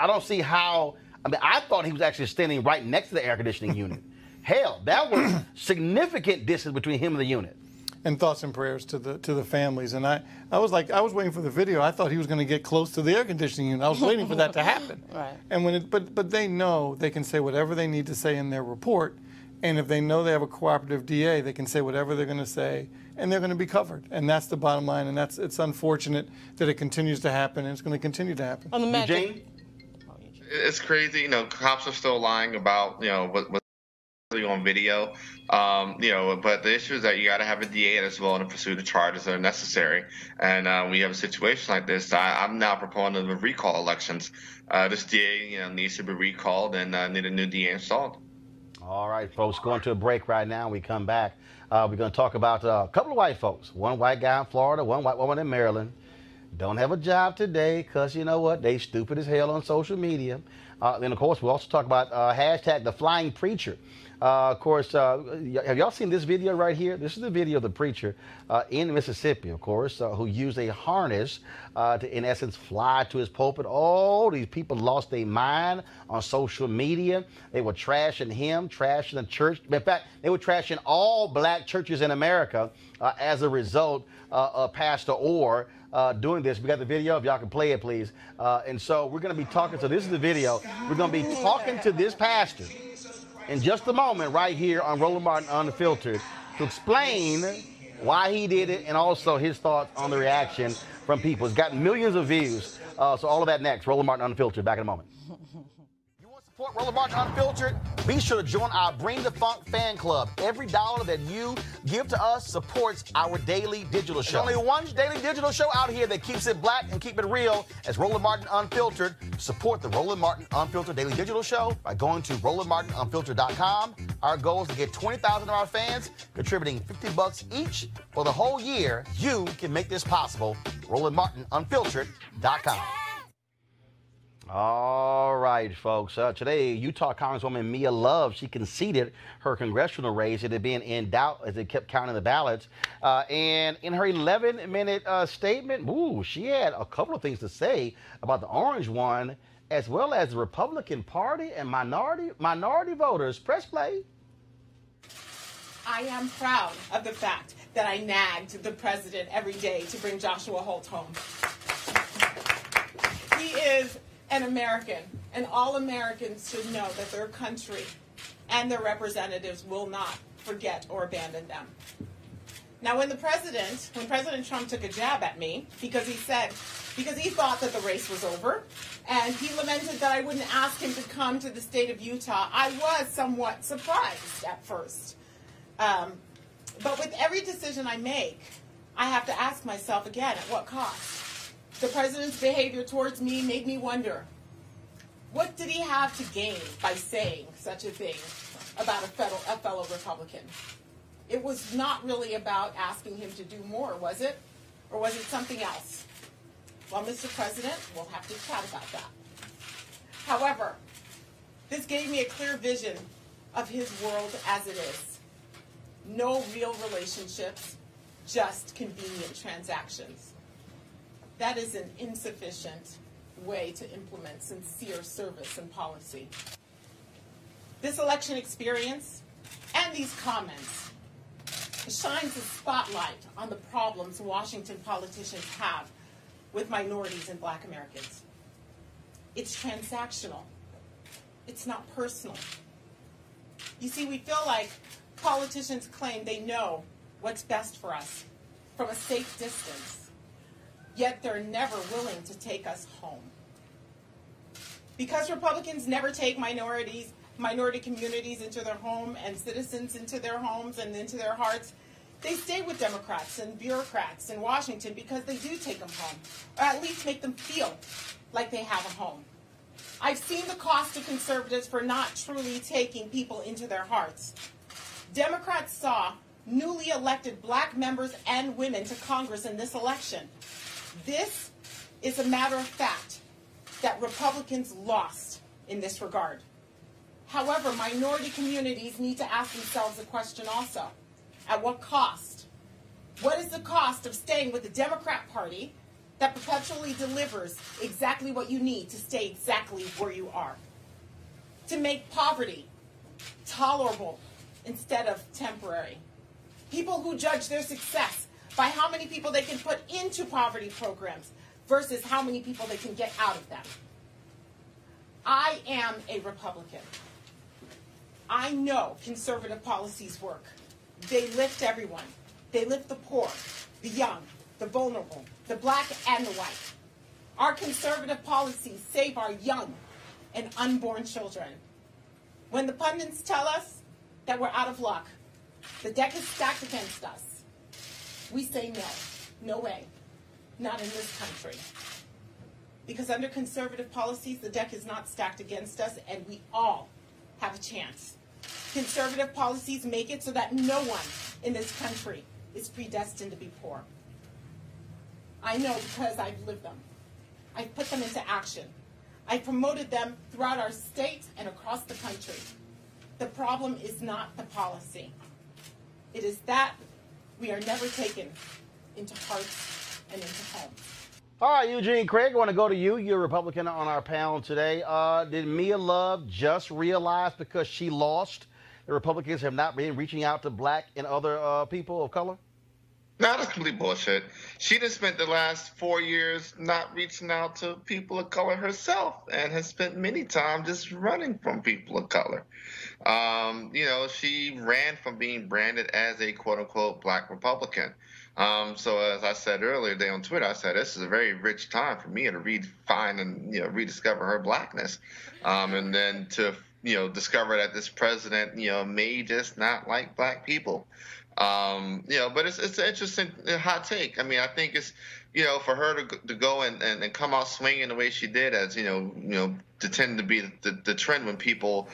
don't see how. I mean, I thought he was actually standing right next to the air conditioning unit. Hell, that was significant distance between him and the unit. And thoughts and prayers to the families. And I was waiting for the video. I thought he was going to get close to the air conditioning unit. I was waiting for that to happen. Right. And but they know they can say whatever they need to say in their report, And if they know they have a cooperative DA, they can say whatever they're going to say, and they're going to be covered. And that's the bottom line. And it's unfortunate that it continues to happen, and it's going to continue to happen. Eugene? It's crazy. You know, cops are still lying about, you know, what's on video. You know, but the issue is that you got to have a DA that's willing to pursue the charges that are necessary. And we have a situation like this. I'm now proponent of recall elections. This DA, you know, needs to be recalled and need a new DA installed. All right, folks, going to a break right now. We come back. We're going to talk about a couple of white folks. One white guy in Florida, one white woman in Maryland. Don't have a job today because, you know what, they stupid as hell on social media. Then, of course, we'll also talk about hashtag the flying preacher. Of course, have y'all seen this video right here? This is the video of the preacher in Mississippi, of course, who used a harness to, in essence, fly to his pulpit. All these people lost their mind on social media. They were trashing him, trashing the church. In fact, they were trashing all black churches in America as a result of Pastor Orr doing this. We got the video, if y'all can play it, please. And so we're going to be talking, so this is the video. We're going to be talking to this pastor in just a moment right here on Roland Martin Unfiltered to explain why he did it and also his thoughts on the reaction from people. It's got millions of views. So all of that next. Roland Martin Unfiltered. Back in a moment. Support Roland Martin Unfiltered. Be sure to join our Bring the Funk fan club. Every dollar that you give to us supports our daily digital show. There's only one daily digital show out here that keeps it black and keep it real as Roland Martin Unfiltered. Support the Roland Martin Unfiltered daily digital show by going to RolandMartinUnfiltered.com. Our goal is to get 20,000 of our fans contributing $50 each for the whole year. You can make this possible. RolandMartinUnfiltered.com. All right, folks. Today, Utah Congresswoman Mia Love, she conceded her congressional race. It had been in doubt as they kept counting the ballots. And in her 11-minute statement, she had a couple of things to say about the orange one, as well as the Republican Party and minority voters. Press play. I am proud of the fact that I nagged the president every day to bring Joshua Holt home. He is an American, and all Americans should know that their country and their representatives will not forget or abandon them. Now, when President Trump took a jab at me because he thought that the race was over, and he lamented that I wouldn't ask him to come to the state of Utah, I was somewhat surprised at first. But with every decision I make, I have to ask myself again, at what cost? The president's behavior towards me made me wonder, what did he have to gain by saying such a thing about a fellow Republican? It was not really about asking him to do more, was it? Or was it something else? Well, Mr. President, we'll have to chat about that. However, this gave me a clear vision of his world as it is. No real relationships, just convenient transactions. That is an insufficient way to implement sincere service and policy. This election experience and these comments shines a spotlight on the problems Washington politicians have with minorities and black Americans. It's transactional. It's not personal. You see, we feel like politicians claim they know what's best for us from a safe distance, yet they're never willing to take us home. Because Republicans never take minority communities into their home and citizens into their homes and into their hearts, they stay with Democrats and bureaucrats in Washington because they do take them home, or at least make them feel like they have a home. I've seen the cost to conservatives for not truly taking people into their hearts. Democrats saw newly elected black members and women to Congress in this election. This is a matter of fact that Republicans lost in this regard. However, minority communities need to ask themselves a question also. At what cost? What is the cost of staying with the Democrat Party that perpetually delivers exactly what you need to stay exactly where you are? To make poverty tolerable instead of temporary. People who judge their success by how many people they can put into poverty programs versus how many people they can get out of them. I am a Republican. I know conservative policies work. They lift everyone. They lift the poor, the young, the vulnerable, the black and the white. Our conservative policies save our young and unborn children. When the pundits tell us that we're out of luck, the deck is stacked against us, we say no, no way, not in this country. Because under conservative policies, the deck is not stacked against us, and we all have a chance. Conservative policies make it so that no one in this country is predestined to be poor. I know because I've lived them. I've put them into action. I've promoted them throughout our state and across the country. The problem is not the policy. It is that we are never taken into hearts and into homes. All right, Eugene Craig, I want to go to you. You're a Republican on our panel today. Did Mia Love just realize because she lost the Republicans have not been reaching out to black and other people of color? No, that's complete bullshit. She just spent the last 4 years not reaching out to people of color herself and has spent many times just running from people of color. You know, she ran from being branded as a quote-unquote black Republican. So as I said earlier today on Twitter, I said this is a very rich time for Mia to redefine and, you know, rediscover her blackness. And then to, you know, discover that this president, you know, may just not like black people. You know, but it's an interesting hot take. I mean, I think it's, you know, for her to go and come out swinging the way she did, as you know, to tend to be the trend when people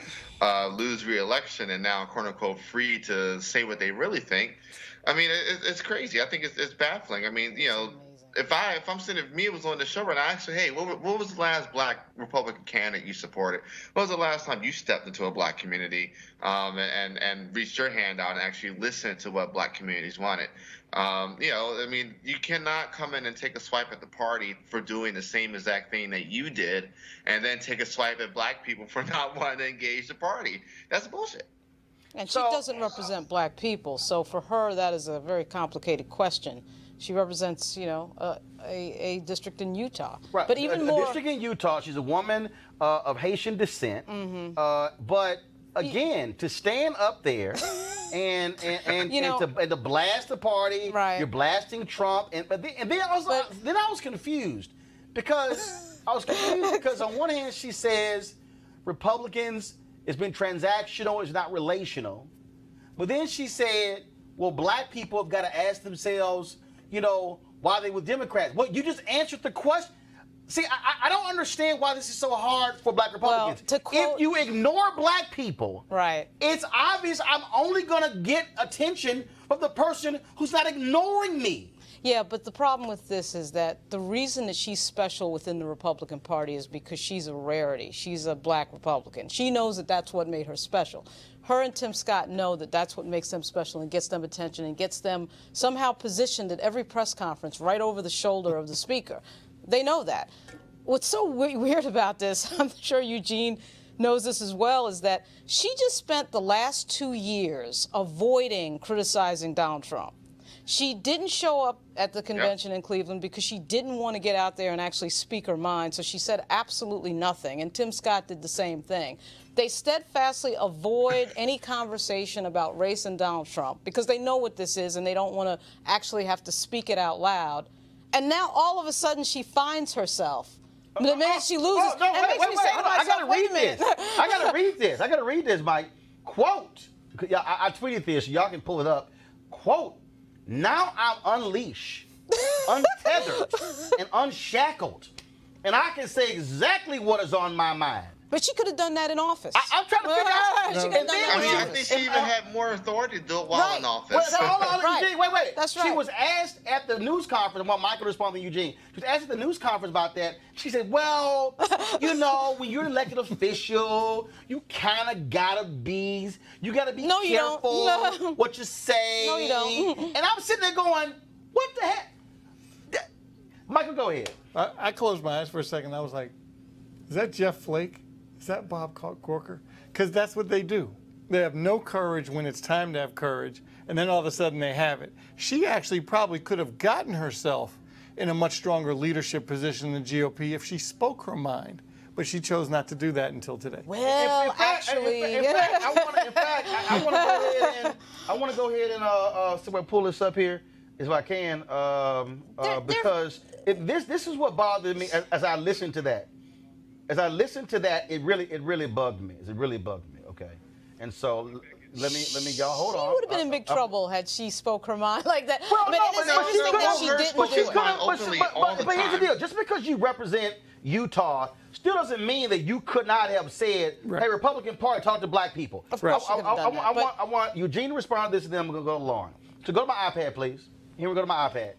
lose re-election and now quote unquote free to say what they really think. I mean, it's crazy. I think it's baffling. I mean, you know, if Mia was on the show right now, I asked her, hey, what was the last black Republican candidate you supported? When was the last time you stepped into a black community and reached your hand out and actually listened to what black communities wanted? You know, I mean, you cannot come in and take a swipe at the party for doing the same exact thing that you did and then take a swipe at black people for not wanting to engage the party. That's bullshit. And she doesn't represent black people, so for her, that is a very complicated question. She represents, you know, a district in Utah. Right. But even a more, district in Utah. She's a woman of Haitian descent. But again, to stand up there and to blast the party, you're blasting Trump, but then I was confused because on one hand she says Republicans, it's been transactional, it's not relational, but then she said, well, black people have got to ask themselves, you know, why they were Democrats. Well, you just answered the question. See, I don't understand why this is so hard for black Republicans. Well, if you ignore black people, it's obvious I'm only going to get attention from the person who's not ignoring me. Yeah, but the problem with this is that the reason that she's special within the Republican Party is because she's a rarity. She's a black Republican. She knows that that's what made her special. Her and Tim Scott know that that's what makes them special and gets them attention and gets them somehow positioned at every press conference right over the shoulder of the speaker. They know that. What's so weird about this, I'm sure Eugene knows this as well, is that she just spent the last 2 years avoiding criticizing Donald Trump. She didn't show up at the convention in Cleveland because she didn't want to get out there and actually speak her mind, so she said absolutely nothing, and Tim Scott did the same thing. They steadfastly avoid any conversation about race and Donald Trump because they know what this is and they don't want to actually have to speak it out loud. And now all of a sudden she finds herself. The minute she loses, I got to read this. I got to read this, Mike. Quote, I tweeted this, y'all can pull it up. Quote, now I'm unleashed, untethered, and unshackled. And I can say exactly what is on my mind. But she could have done that in office. I'm trying to figure out. I think she even had more authority to do it while in office. Wait. That's right. She was asked at the news conference, while Michael responded to Eugene, she was asked at the news conference about that. She said, well, you know, when you're an elected official, you kind of got to be careful what you say. No, you don't. And I'm sitting there going, what the heck? Michael, go ahead. I closed my eyes for a second. I was like, is that Jeff Flake? Is that Bob Corker? Because that's what they do. They have no courage when it's time to have courage, and then all of a sudden they have it. She actually probably could have gotten herself in a much stronger leadership position in the GOP if she spoke her mind. but she chose not to do that until today. Well, actually, I want to go ahead and somewhere pull this up here, if I can, because this is what bothered me as I listened to that. As I listened to that, it really bugged me. It really bugged me. Okay, and so. Let me y'all hold on. She would have been in big trouble had she spoke her mind like that. Well, I mean, it's interesting that she didn't do it. But here's the deal. Just because you represent Utah still doesn't mean that you could not have said, hey, Republican Party, talk to black people. Of course you could have done that, I want Eugene to respond to this, and then I'm going to go to Lauren. So go to my iPad, please. Here we go to my iPad.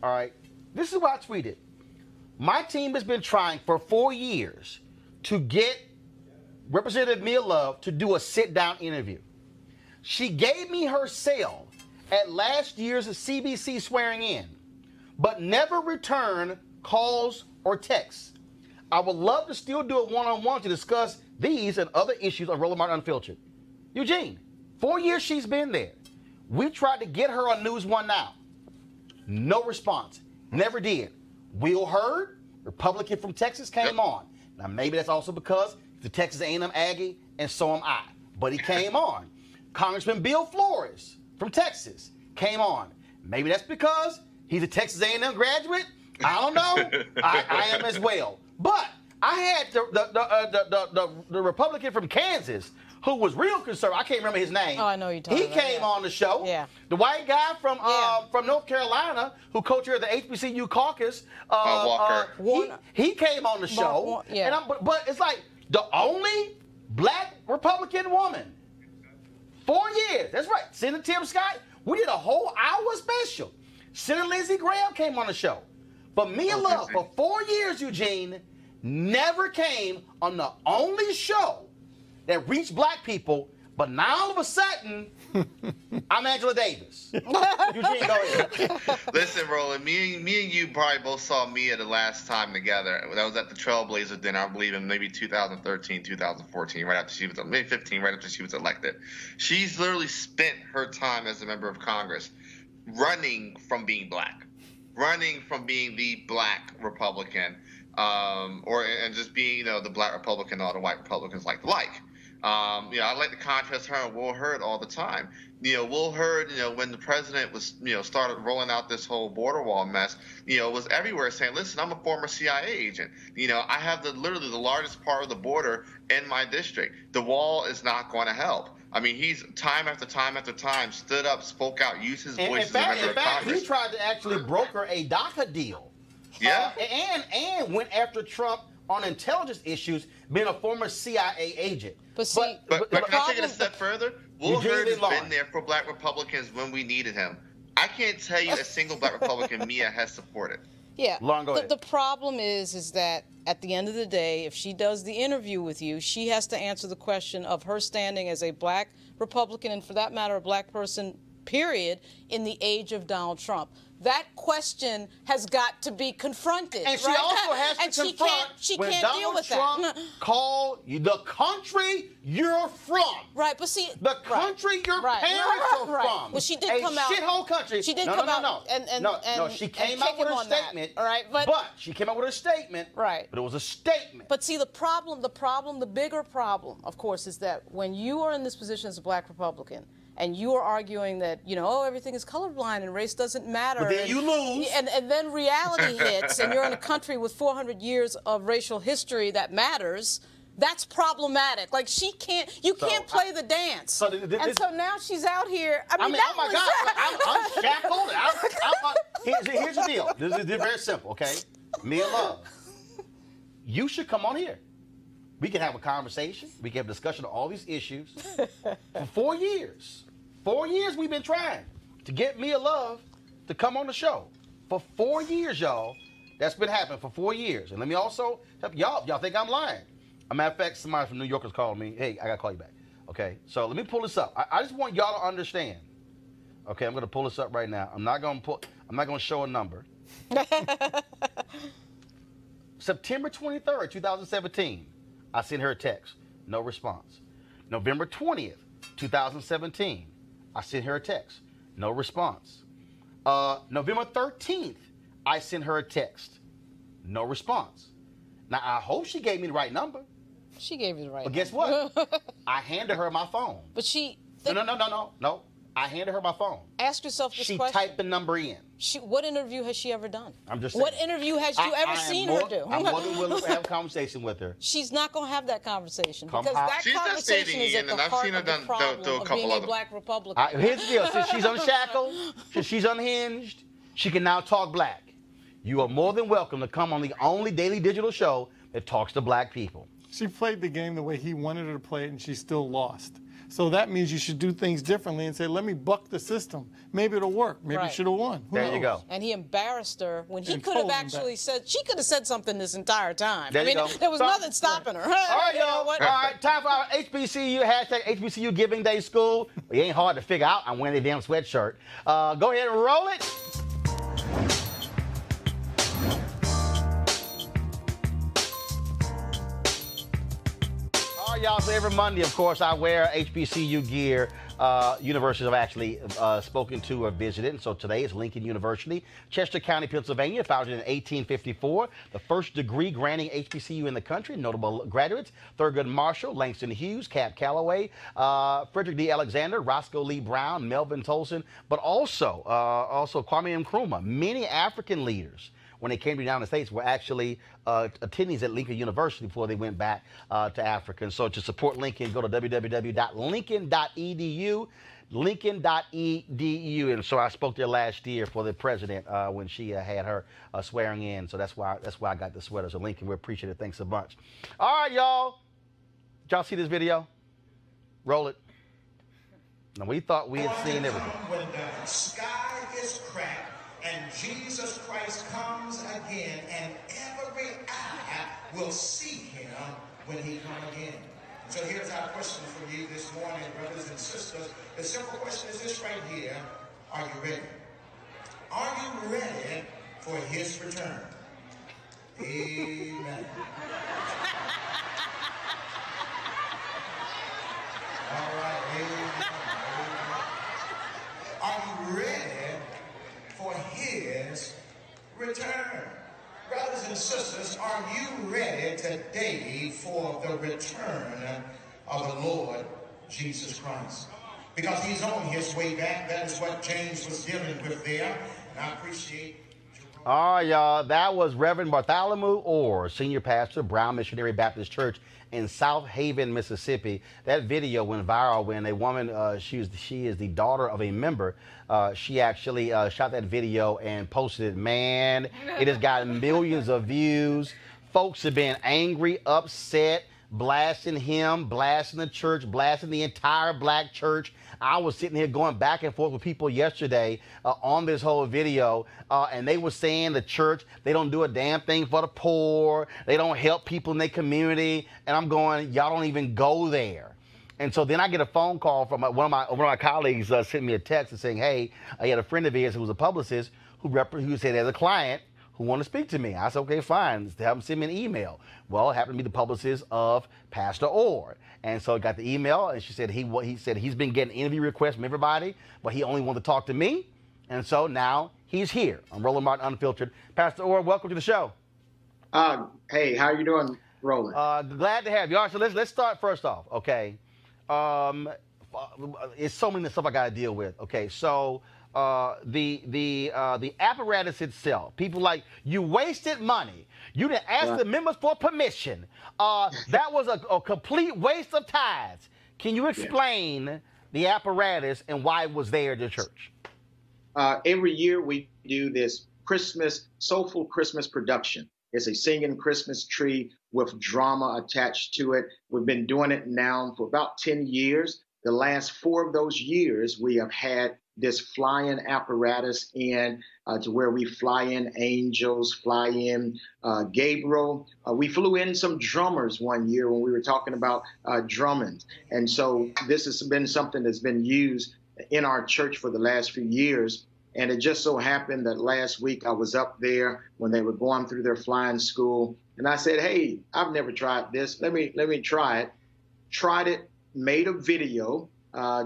All right. This is what I tweeted. My team has been trying for 4 years to get Representative Mia Love to do a sit-down interview. She gave me her cell at last year's CBC swearing in, but never returned calls or texts. I would love to still do a one-on-one to discuss these and other issues on Roland Martin Unfiltered. Eugene, 4 years she's been there. We tried to get her on News One Now. No response. Never did. Will Hurd, Republican from Texas, came on. Now, maybe that's also because the Texas A&M Aggie, and so am I. But he came on. Congressman Bill Flores from Texas came on. Maybe that's because he's a Texas A&M graduate. I don't know. I am as well. But I had the Republican from Kansas who was real conservative. I can't remember his name. Oh, I know you're talking about. He came on the show. Yeah. The white guy from North Carolina who co-chaired the HBCU caucus. Walker. He came on the show. Yeah. But it's like, the only black Republican woman. 4 years. That's right. Senator Tim Scott. We did a whole hour special. Senator Lindsey Graham came on the show. But Mia Love, for 4 years, Eugene, never came on the only show that reached black people. But now all of a sudden, I'm Angela Davis. Eugene, go ahead. Listen, Roland, me and you probably both saw Mia the last time together. That was at the Trailblazer dinner, I believe, in maybe 2013, 2014, right after she was, maybe 15, right after she was elected. She's literally spent her time as a member of Congress running from being black, running from being the black Republican, and just being, the black Republican all the white Republicans like. I like to contrast her and Will Hurd all the time. Will Hurd, when the president was, started rolling out this whole border wall mess, was everywhere saying, listen, I'm a former CIA agent. I have literally the largest part of the border in my district. The wall is not going to help. I mean, he's time after time after time stood up, spoke out, used his voice as a member of Congress. He tried to actually broker a DACA deal. Yeah. And went after Trump on intelligence issues, being a former CIA agent. But can I take it a step further? Will Hurd has been there for black Republicans when we needed him. I can't tell you a single black Republican Mia has supported. Yeah. Lauren, go ahead. The problem is that at the end of the day, if she does the interview with you, she has to answer the question of her standing as a black Republican, and for that matter, a black person, period, in the age of Donald Trump. That question has got to be confronted. And she also has to confront when Donald Trump called the country you're from. Right, but see... The country your parents are from. Well, she did come out... A shithole country. She did come out and she came out with her statement. All right, but she came out with her statement. Right. But it was a statement. But see, the bigger problem, of course, is that when you are in this position as a black Republican, and you are arguing that, everything is colorblind and race doesn't matter. But then you lose. And then reality hits, and you're in a country with 400 years of racial history that matters. That's problematic. Like, you can't play the dance. So now she's out here. I mean, oh my God, I'm shackled. Here's the deal. This is very simple, okay? Mia Love, you should come on here. We can have a conversation. We can have a discussion of all these issues. For 4 years. 4 years we've been trying to get Mia Love to come on the show. For 4 years, y'all. That's been happening for 4 years. And let me also help y'all. Y'all think I'm lying. As a matter of fact, somebody from New York has called me. Hey, I got to call you back. Okay, so let me pull this up. I just want y'all to understand. Okay, I'm going to pull this up right now. I'm not going to show a number. September 23rd, 2017. I sent her a text. No response. November 20th, 2017. I sent her a text. No response. November 13th, I sent her a text. No response. Now, I hope she gave me the right number. She gave you the right number. But guess what? I handed her my phone. But she... No. I handed her my phone. Ask yourself this question. She typed the number in. What interview has she ever done? I'm just saying. What interview has you ever seen her do? I'm more than willing to have a conversation with her. She's not going to have that conversation because that She's conversation is at the heart of the problem of being a black Republican. Here's the deal. Since she's unshackled, since she's unhinged, she can now talk black. You are more than welcome to come on the only daily digital show that talks to black people. She played the game the way he wanted her to play it, and she still lost. So that means you should do things differently and say, let me buck the system. Maybe it'll work. Maybe you should have won. Who knows? You go. And he embarrassed her when he could have actually said, she could have said something this entire time. There you go. There was nothing stopping her. All right, y'all. All right, time for our HBCU, hashtag HBCU Giving Day School. It ain't hard to figure out. I'm wearing a damn sweatshirt. Go ahead and roll it. Y'all, so every Monday, of course, I wear HBCU gear. Universities I've actually spoken to or visited. And so today is Lincoln University, Chester County, Pennsylvania, founded in 1854. The first degree granting HBCU in the country. Notable graduates: Thurgood Marshall, Langston Hughes, Cap Calloway, Frederick D. Alexander, Roscoe Lee Brown, Melvin Tolson, but also Kwame Nkrumah. Many African leaders, when they came to the United States, were actually attendees at Lincoln University before they went back to Africa. And so to support Lincoln, go to www.lincoln.edu, lincoln.edu. And so I spoke there last year for the president when she had her swearing in. So that's why I got the sweater. So Lincoln, we appreciate it. Thanks a bunch. All right, y'all. Did y'all see this video? Roll it. Now, we thought we had seen everything. When the sky is cracked and Jesus Christ comes again, and every eye will see him when he comes again. So here's our question for you this morning, brothers and sisters. The simple question is this right here: are you ready? Are you ready for his return? Amen. All right, amen. Are you ready for his return? Brothers and sisters, are you ready today for the return of the Lord Jesus Christ? Because he's on his way back. That is what James was dealing with there. And I appreciate. All right, y'all. That was Reverend Bartholomew Orr, senior pastor, Brown Missionary Baptist Church in South Haven, Mississippi. That video went viral when a woman, she is the daughter of a member. She actually shot that video and posted it. Man, it has gotten millions of views. Folks have been angry, upset, blasting him, blasting the church, blasting the entire black church. I was sitting here going back and forth with people yesterday on this whole video, and they were saying the church, they don't do a damn thing for the poor. They don't help people in their community. And I'm going, y'all don't even go there. And so then I get a phone call from one of my colleagues sent me a text and saying, hey, he had a friend of his who was a publicist who said there's a client who want to speak to me. I said, okay, fine. Have him send me an email. Well, it happened to be the publicist of Pastor Orr. And so I got the email, and she said he said he's been getting interview requests from everybody, but he only wanted to talk to me. And so now he's here on Roland Martin Unfiltered. Pastor Orr, welcome to the show. Hey, how are you doing, Roland? Glad to have you. All right, so let's start first off, okay? It's so many stuff I got to deal with. Okay, so the apparatus itself, people like, you wasted money. You didn't ask the members for permission. That was a complete waste of tithes. Can you explain the apparatus and why it was there at the church? Every year we do this soulful Christmas production. It's a singing Christmas tree with drama attached to it. We've been doing it now for about 10 years. The last 4 of those years, we have had this flying apparatus in to where we fly in angels, fly in Gabriel. We flew in some drummers one year when we were talking about drumming. And so this has been something that's been used in our church for the last few years. And it just so happened that last week I was up there when they were going through their flying school. And I said, hey, I've never tried this. Let me try it. Tried it, made a video,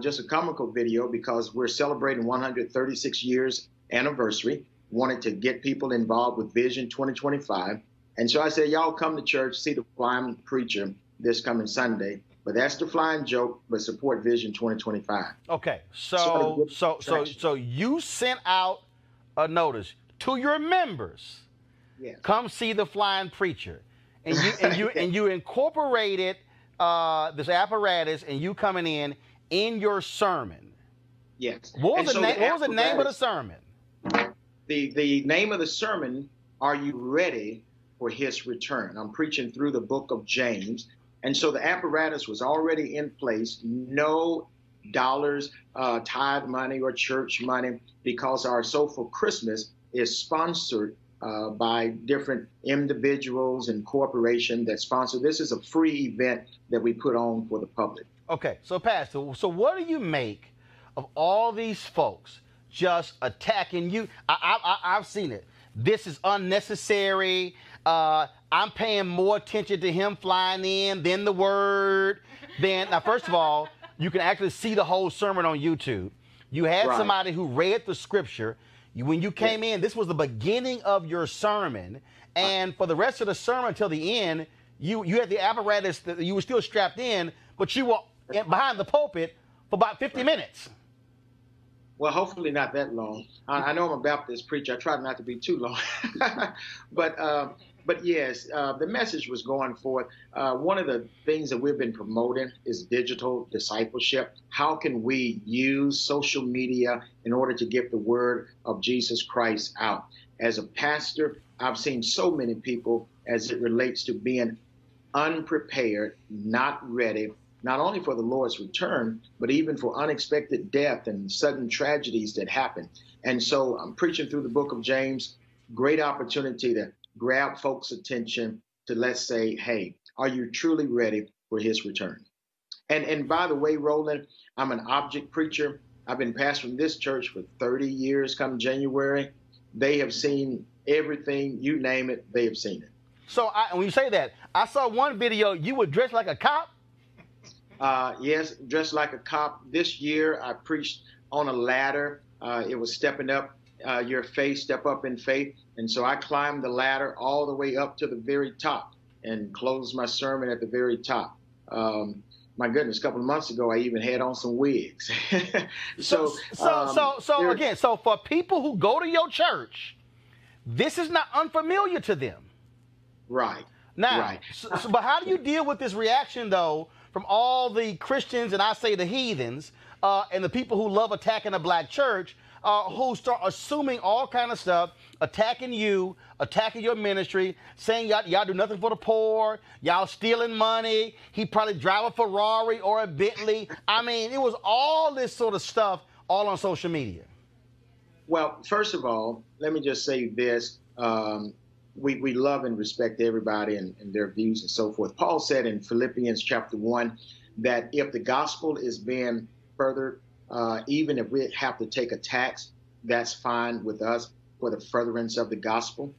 just a comical video, because we're celebrating 136 years anniversary. Wanted to get people involved with Vision 2025. And so I said, y'all come to church, see the flying preacher this coming Sunday. But that's the flying joke, but support Vision 2025. Okay, so you sent out a notice to your members. Yes. Come see the flying preacher, and you incorporated this apparatus, and you coming in your sermon. Yes. What was the name of the sermon? The name of the sermon, Are You Ready for His Return? I'm preaching through the book of James. And so the apparatus was already in place, no dollars, tithe money or church money, because our Soulful Christmas is sponsored by different individuals and corporations that sponsor. This is a free event that we put on for the public. Okay, so Pastor, so what do you make of all these folks just attacking you? I've seen it. This is unnecessary. I'm paying more attention to him flying in than the word. Now, first of all, you can actually see the whole sermon on YouTube. You had somebody who read the scripture. When you came in, this was the beginning of your sermon. And for the rest of the sermon until the end, you had the apparatus that you were still strapped in, but you were behind the pulpit for about 50 minutes. Well, hopefully not that long. I know I'm a Baptist preacher. I try not to be too long. But yes, the message was going forth. One of the things that we've been promoting is digital discipleship. How can we use social media in order to get the word of Jesus Christ out? As a pastor, I've seen so many people as it relates to being unprepared, not ready, not only for the Lord's return, but even for unexpected death and sudden tragedies that happen. And so I'm preaching through the book of James. Great opportunity to grab folks' attention to, let's say, hey, are you truly ready for his return? And by the way, Roland, I'm an object preacher. I've been pastoring this church for 30 years come January. They have seen everything, you name it, they have seen it. So when you say that, I saw one video, you were dressed like a cop? Yes, dressed like a cop. This year I preached on a ladder. It was stepping up your faith, step up in faith. And so I climbed the ladder all the way up to the very top and closed my sermon at the very top. My goodness, a couple of months ago, I even had on some wigs. So for people who go to your church, this is not unfamiliar to them. Right. Now, right. But how do you deal with this reaction, though, from all the Christians, and I say the heathens, and the people who love attacking the black church, who start assuming all kind of stuff, attacking you, attacking your ministry, saying y'all do nothing for the poor, y'all stealing money, he probably drive a Ferrari or a Bentley. I mean, it was all this sort of stuff all on social media. Well, first of all, let me just say this. We love and respect everybody and their views and so forth. Paul said in Philippians chapter 1 that if the gospel is being furthered, even if we have to take a tax, that's fine with us for the furtherance of the gospel.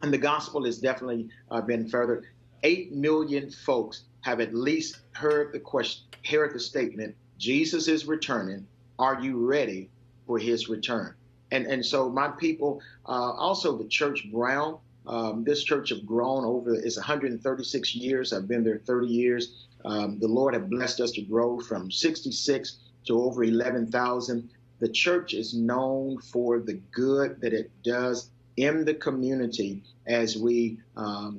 And the gospel has definitely been furthered. 8 million folks have at least heard the statement, Jesus is returning. Are you ready for his return? And so my people, also the church Brown, this church have grown over, it's 136 years. I've been there 30 years. The Lord have blessed us to grow from 66 to over 11,000. The church is known for the good that it does in the community as we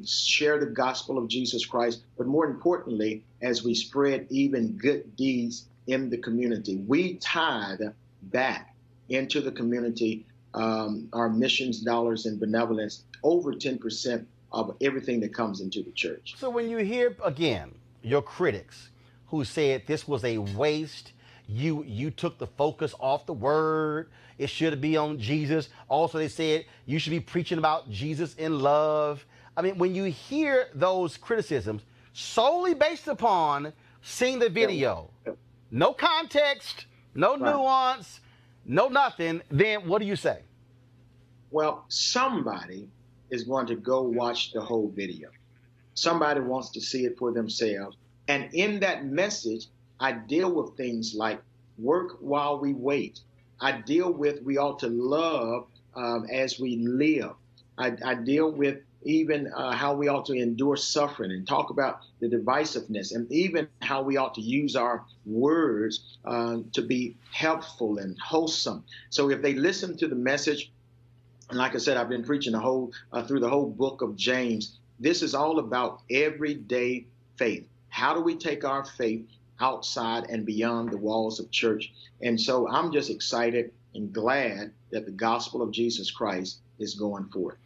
share the gospel of Jesus Christ, but more importantly, as we spread even good deeds in the community. We tithe back into the community, our missions dollars and benevolence, over 10% of everything that comes into the church. So when you hear, again, your critics who said this was a waste, you took the focus off the word, it should be on Jesus. Also, they said you should be preaching about Jesus in love. I mean, when you hear those criticisms solely based upon seeing the video, no context, no nuance, no nothing, then what do you say? Well, somebody is going to go watch the whole video. Somebody wants to see it for themselves. And in that message, I deal with things like work while we wait. I deal with we ought to love as we live. I deal with even how we ought to endure suffering, and talk about the divisiveness, and even how we ought to use our words to be helpful and wholesome. So if they listen to the message, and like I said, I've been preaching through the whole book of James. This is all about everyday faith. How do we take our faith outside and beyond the walls of church? And so I'm just excited and glad that the gospel of Jesus Christ is going forth.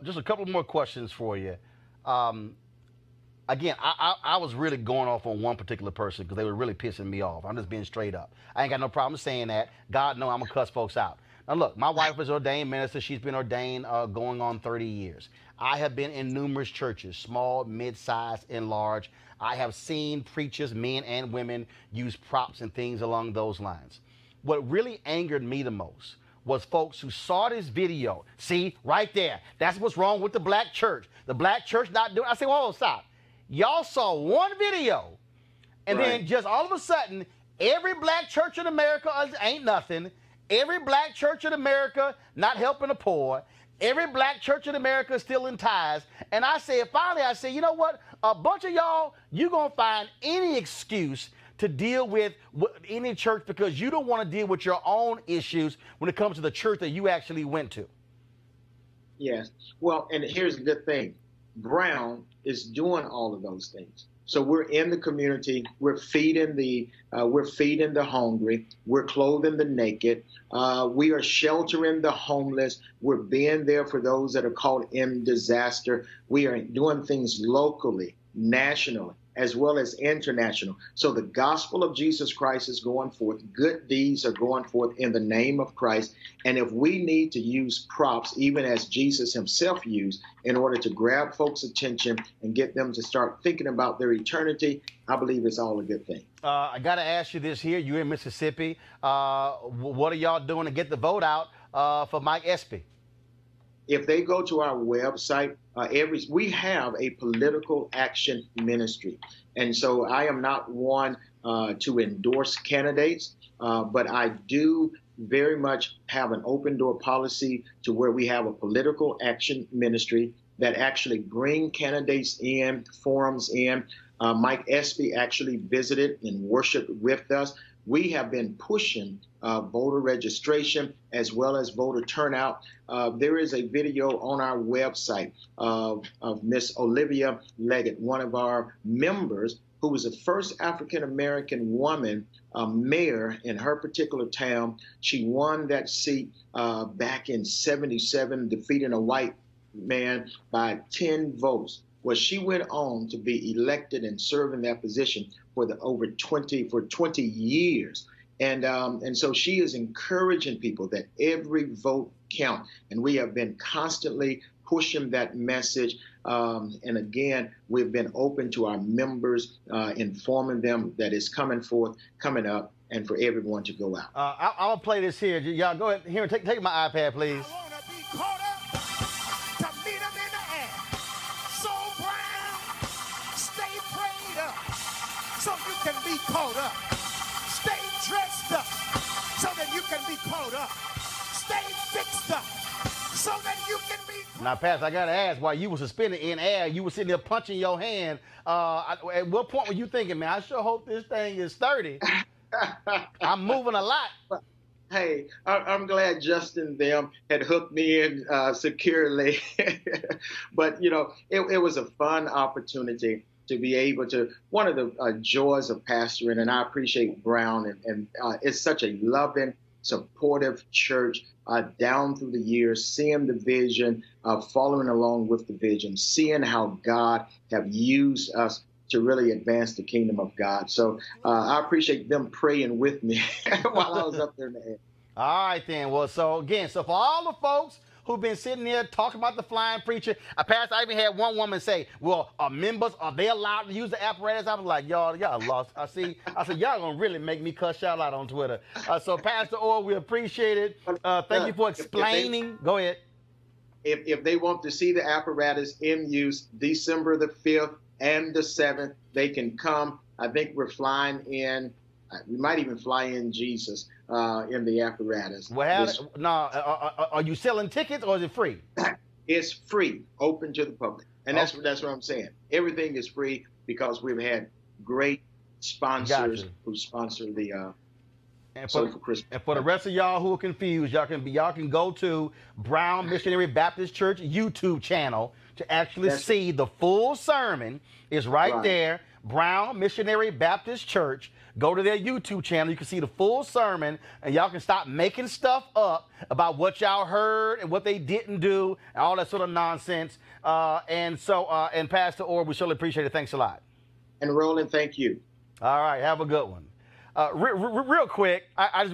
Just a couple more questions for you. Again, I was really going off on one particular person because they were really pissing me off. I'm just being straight up. I ain't got no problem saying that. God knows I'm going to cuss folks out. Now, look, my wife is ordained minister. She's been ordained going on 30 years. I have been in numerous churches, small, mid-sized, and large. I have seen preachers, men and women, use props and things along those lines. What really angered me the most was folks who saw this video. See, right there. That's what's wrong with the black church. The black church not doing. I say, whoa, stop. Y'all saw one video, and then just all of a sudden, every black church in America ain't nothing. Every black church in America not helping the poor. Every black church in America is still in ties. And I said, finally, I said, you know what? A bunch of y'all, you're going to find any excuse to deal with any church because you don't want to deal with your own issues when it comes to the church that you actually went to. Yes. Well, and here's the good thing. Brown is doing all of those things. So we're in the community. We're feeding the hungry. We're clothing the naked. We are sheltering the homeless. We're being there for those that are caught in disaster. We are doing things locally, nationally, as well as international. So the gospel of Jesus Christ is going forth. Good deeds are going forth in the name of Christ. And if we need to use props, even as Jesus himself used, in order to grab folks' attention and get them to start thinking about their eternity, I believe it's all a good thing. I got to ask you this here. You're in Mississippi. What are y'all doing to get the vote out for Mike Espy? If they go to our website, we have a political action ministry. And so I am not one to endorse candidates, but I do very much have an open door policy to where we have a political action ministry that actually bring candidates in, forums in. Mike Espy actually visited and worshiped with us. We have been pushing voter registration as well as voter turnout. There is a video on our website of Miss Olivia Leggett, one of our members, who was the first African-American woman mayor in her particular town. She won that seat back in '77, defeating a white man by 10 votes. Well, she went on to be elected and serve in that position for 20 years. And so she is encouraging people that every vote count. And we have been constantly pushing that message. And again, we've been open to our members, informing them that it's coming up, and for everyone to go out. I'm going to play this here. Y'all go ahead. Here, take my iPad, please. So you can be caught up. Stay dressed up so that you can be caught up. Stay fixed up so that you can be. Now, Pastor, I got to ask, while you were suspended in air, you were sitting there punching your hand. At what point were you thinking, man, I sure hope this thing is 30? I'm moving a lot. Hey, I'm glad Justin them had hooked me in securely. But, you know, it was a fun opportunity to be able to, one of the joys of pastoring, and I appreciate Brown, and it's such a loving, supportive church down through the years, seeing the vision, following along with the vision, seeing how God have used us to really advance the kingdom of God. So I appreciate them praying with me while I was up there in the air. All right, then. Well, so again, so for all the folks who've been sitting there talking about the flying preacher, Pastor, I even had one woman say, well, are members, are they allowed to use the apparatus? I was like, y'all lost. I said, y'all gonna really make me cuss y'all out on Twitter. So Pastor Orr, we appreciate it. Thank you for explaining. Go ahead. If they want to see the apparatus in use December the 5th and the 7th, they can come. I think we're flying in. We might even fly in Jesus in the apparatus. Well, are you selling tickets or is it free? It's free, open to the public. And that's what I'm saying. Everything is free because we've had great sponsors who sponsor the Soulful Christmas. And for the rest of y'all who are confused, y'all can go to Brown Missionary Baptist Church YouTube channel to actually see the full sermon. It's right there. Brown Missionary Baptist Church. Go to their YouTube channel. You can see the full sermon, and y'all can stop making stuff up about what y'all heard and what they didn't do and all that sort of nonsense. And Pastor Orr, we surely appreciate it. Thanks a lot. And Roland, thank you. All right, have a good one. Real quick, I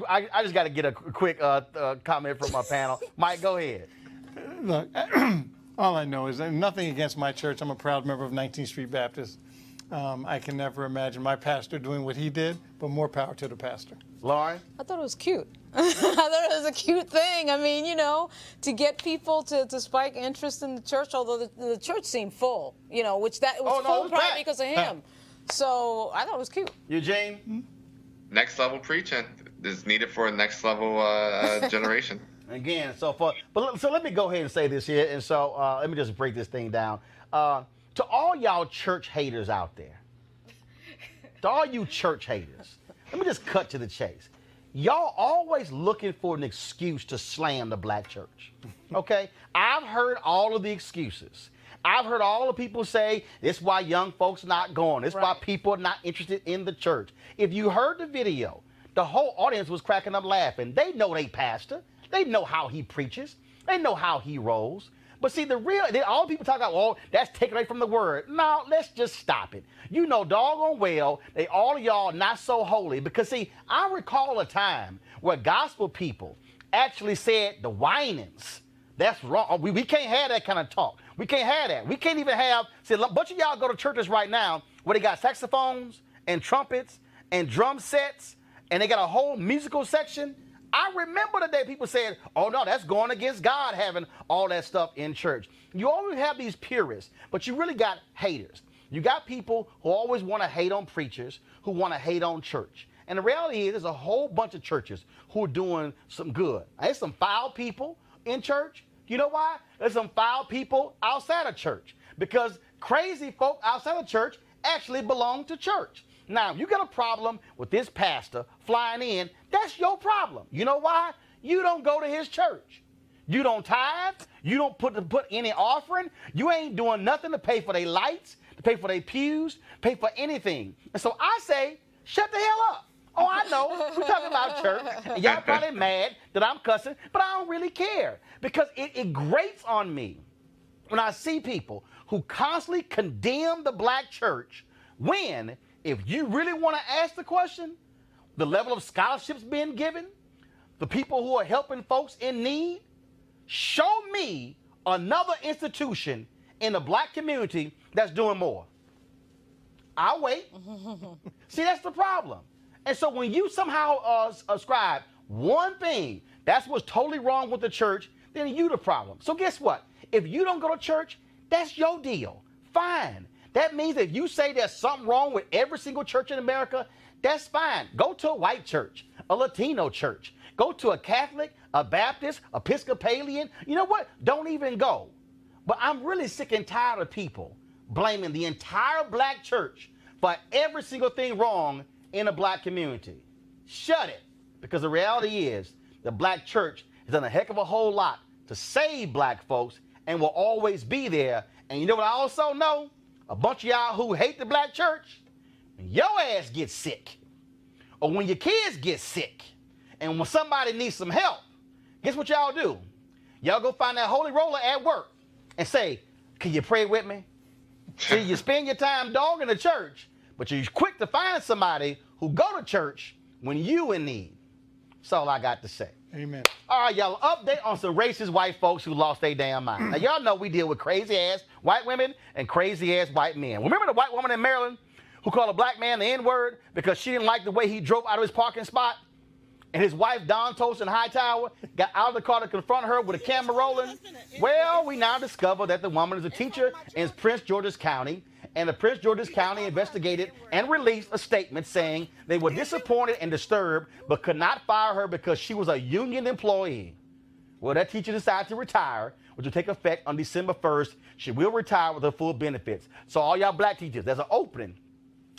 just got to get a quick comment from my panel. Mike, go ahead. Look, all I know is nothing against my church. I'm a proud member of 19th Street Baptist. I can never imagine my pastor doing what he did, but more power to the pastor. Lauren? I thought it was cute. I thought it was a cute thing. I mean, you know, to get people to spike interest in the church, although the church seemed full, you know, which it was full probably because of him. So I thought it was cute. Eugene? Next level preaching is needed for a next level generation. Again, so let me go ahead and say this here, and so let me just break this thing down. To all y'all church haters out there, to all you church haters, let me just cut to the chase. Y'all always looking for an excuse to slam the black church, okay? I've heard all of the excuses. I've heard all the people say, this is why young folks not going. This is why people are not interested in the church. If you heard the video, the whole audience was cracking up laughing. They know they pastor. They know how he preaches. They know how he rolls. But see, all people talk about, well, that's taken away from the word. No, let's just stop it. You know doggone well, all of y'all not so holy. Because see, I recall a time where gospel people actually said the whinings. That's wrong. We can't have that kind of talk. We can't have that. We can't even have, see, a bunch of y'all go to churches right now where they got saxophones and trumpets and drum sets, and they got a whole musical section. I remember the day people said, oh, no, that's going against God having all that stuff in church. You always have these purists, but you really got haters. You got people who always want to hate on preachers, who want to hate on church. And the reality is there's a whole bunch of churches who are doing some good. There's some foul people in church. You know why? There's some foul people outside of church because crazy folk outside of church actually belong to church. Now, if you got a problem with this pastor flying in, that's your problem. You know why? You don't go to his church. You don't tithe. You don't put any offering. You ain't doing nothing to pay for their lights, to pay for their pews, pay for anything. And so I say, shut the hell up. Oh, I know. We're talking about church. And y'all probably mad that I'm cussing, but I don't really care because it grates on me when I see people who constantly condemn the black church when, if you really want to ask the question, the level of scholarships being given, the people who are helping folks in need, show me another institution in the black community that's doing more. I'll wait. See, that's the problem. And so when you somehow ascribe one thing, that's what's totally wrong with the church, then you the problem. So guess what? If you don't go to church, that's your deal. Fine. That means if you say there's something wrong with every single church in America, that's fine. Go to a white church, a Latino church. Go to a Catholic, a Baptist, Episcopalian. You know what? Don't even go. But I'm really sick and tired of people blaming the entire black church for every single thing wrong in the black community. Shut it. Because the reality is the black church has done a heck of a whole lot to save black folks and will always be there. And you know what I also know? A bunch of y'all who hate the black church, when your ass gets sick, or when your kids get sick, and when somebody needs some help, guess what y'all do? Y'all go find that holy roller at work and say, can you pray with me? See, you spend your time dogging the church, but you're quick to find somebody who go to church when you in need. That's all I got to say. Amen. All right, y'all, update on some racist white folks who lost their damn mind. Now, y'all know we deal with crazy-ass white women and crazy-ass white men. Remember the white woman in Maryland who called a black man the N-word because she didn't like the way he drove out of his parking spot? And his wife, Don Toast in Hightower, got out of the car to confront her with a camera rolling? Well, we now discover that the woman is a teacher in Prince George's County, and the Prince George's County investigated and released a statement saying they were disappointed and disturbed but could not fire her because she was a union employee. Well, that teacher decided to retire, which will take effect on December 1st. She will retire with her full benefits. So all y'all black teachers, there's an opening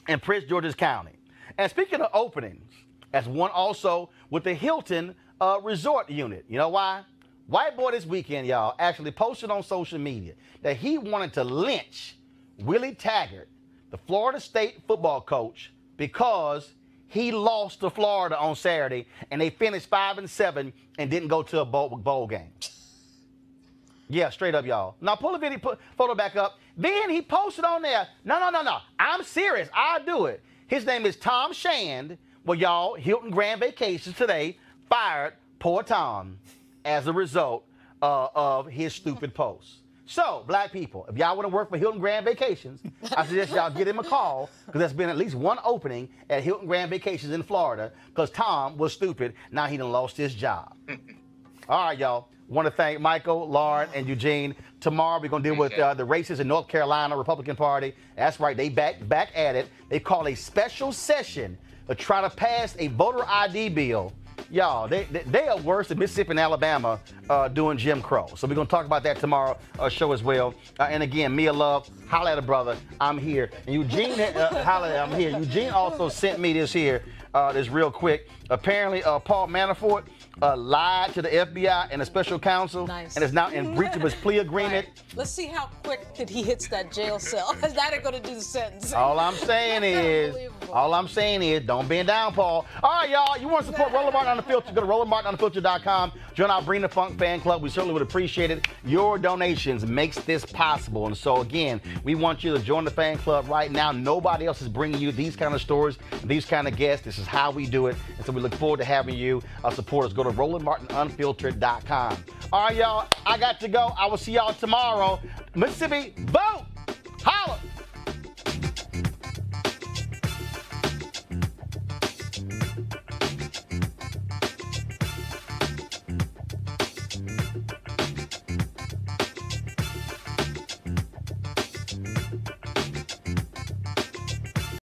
in Prince George's County. And speaking of openings, that's one also with the Hilton Resort Unit. You know why? White boy this weekend, y'all, actually posted on social media that he wanted to lynch Willie Taggart, the Florida State football coach, because he lost to Florida on Saturday and they finished 5-7 and didn't go to a bowl game. Yeah, straight up, y'all. Now pull the photo back up. Then he posted on there, no. I'm serious. I'll do it. His name is Tom Shand. Well, y'all, Hilton Grand Vacations today fired poor Tom as a result of his stupid post. So, black people, if y'all want to work for Hilton Grand Vacations, I suggest y'all get him a call, because there's been at least one opening at Hilton Grand Vacations in Florida, because Tom was stupid. Now he done lost his job. All right, y'all. Want to thank Michael, Lauren, and Eugene. Tomorrow we're going to deal with the races in North Carolina, Republican Party. That's right, they back at it. They call a special session to try to pass a voter ID bill. Y'all, they are worse than Mississippi and Alabama doing Jim Crow. So we're going to talk about that tomorrow show as well. And again, Mia Love, holla at a brother. I'm here. And Eugene, holla at I'm here. Eugene also sent me this here, this real quick. Apparently, Paul Manafort lied to the FBI and the special counsel and is now in breach of his plea agreement. Right. Let's see how quick that he hits that jail cell, because that ain't going to do the sentence. All I'm saying is, don't bend down, Paul. All right, y'all, you want to support Roland Martin Unfiltered, go to RolandMartinUnfiltered.com. Join our Bring the Funk fan club. We certainly would appreciate it. Your donations makes this possible. And so, again, we want you to join the fan club right now. Nobody else is bringing you these kind of stories, these kind of guests. This is how we do it. And so we look forward to having you support us. Go to RolandMartinUnfiltered.com. All right, y'all, I got to go. I will see y'all tomorrow. Mississippi, vote!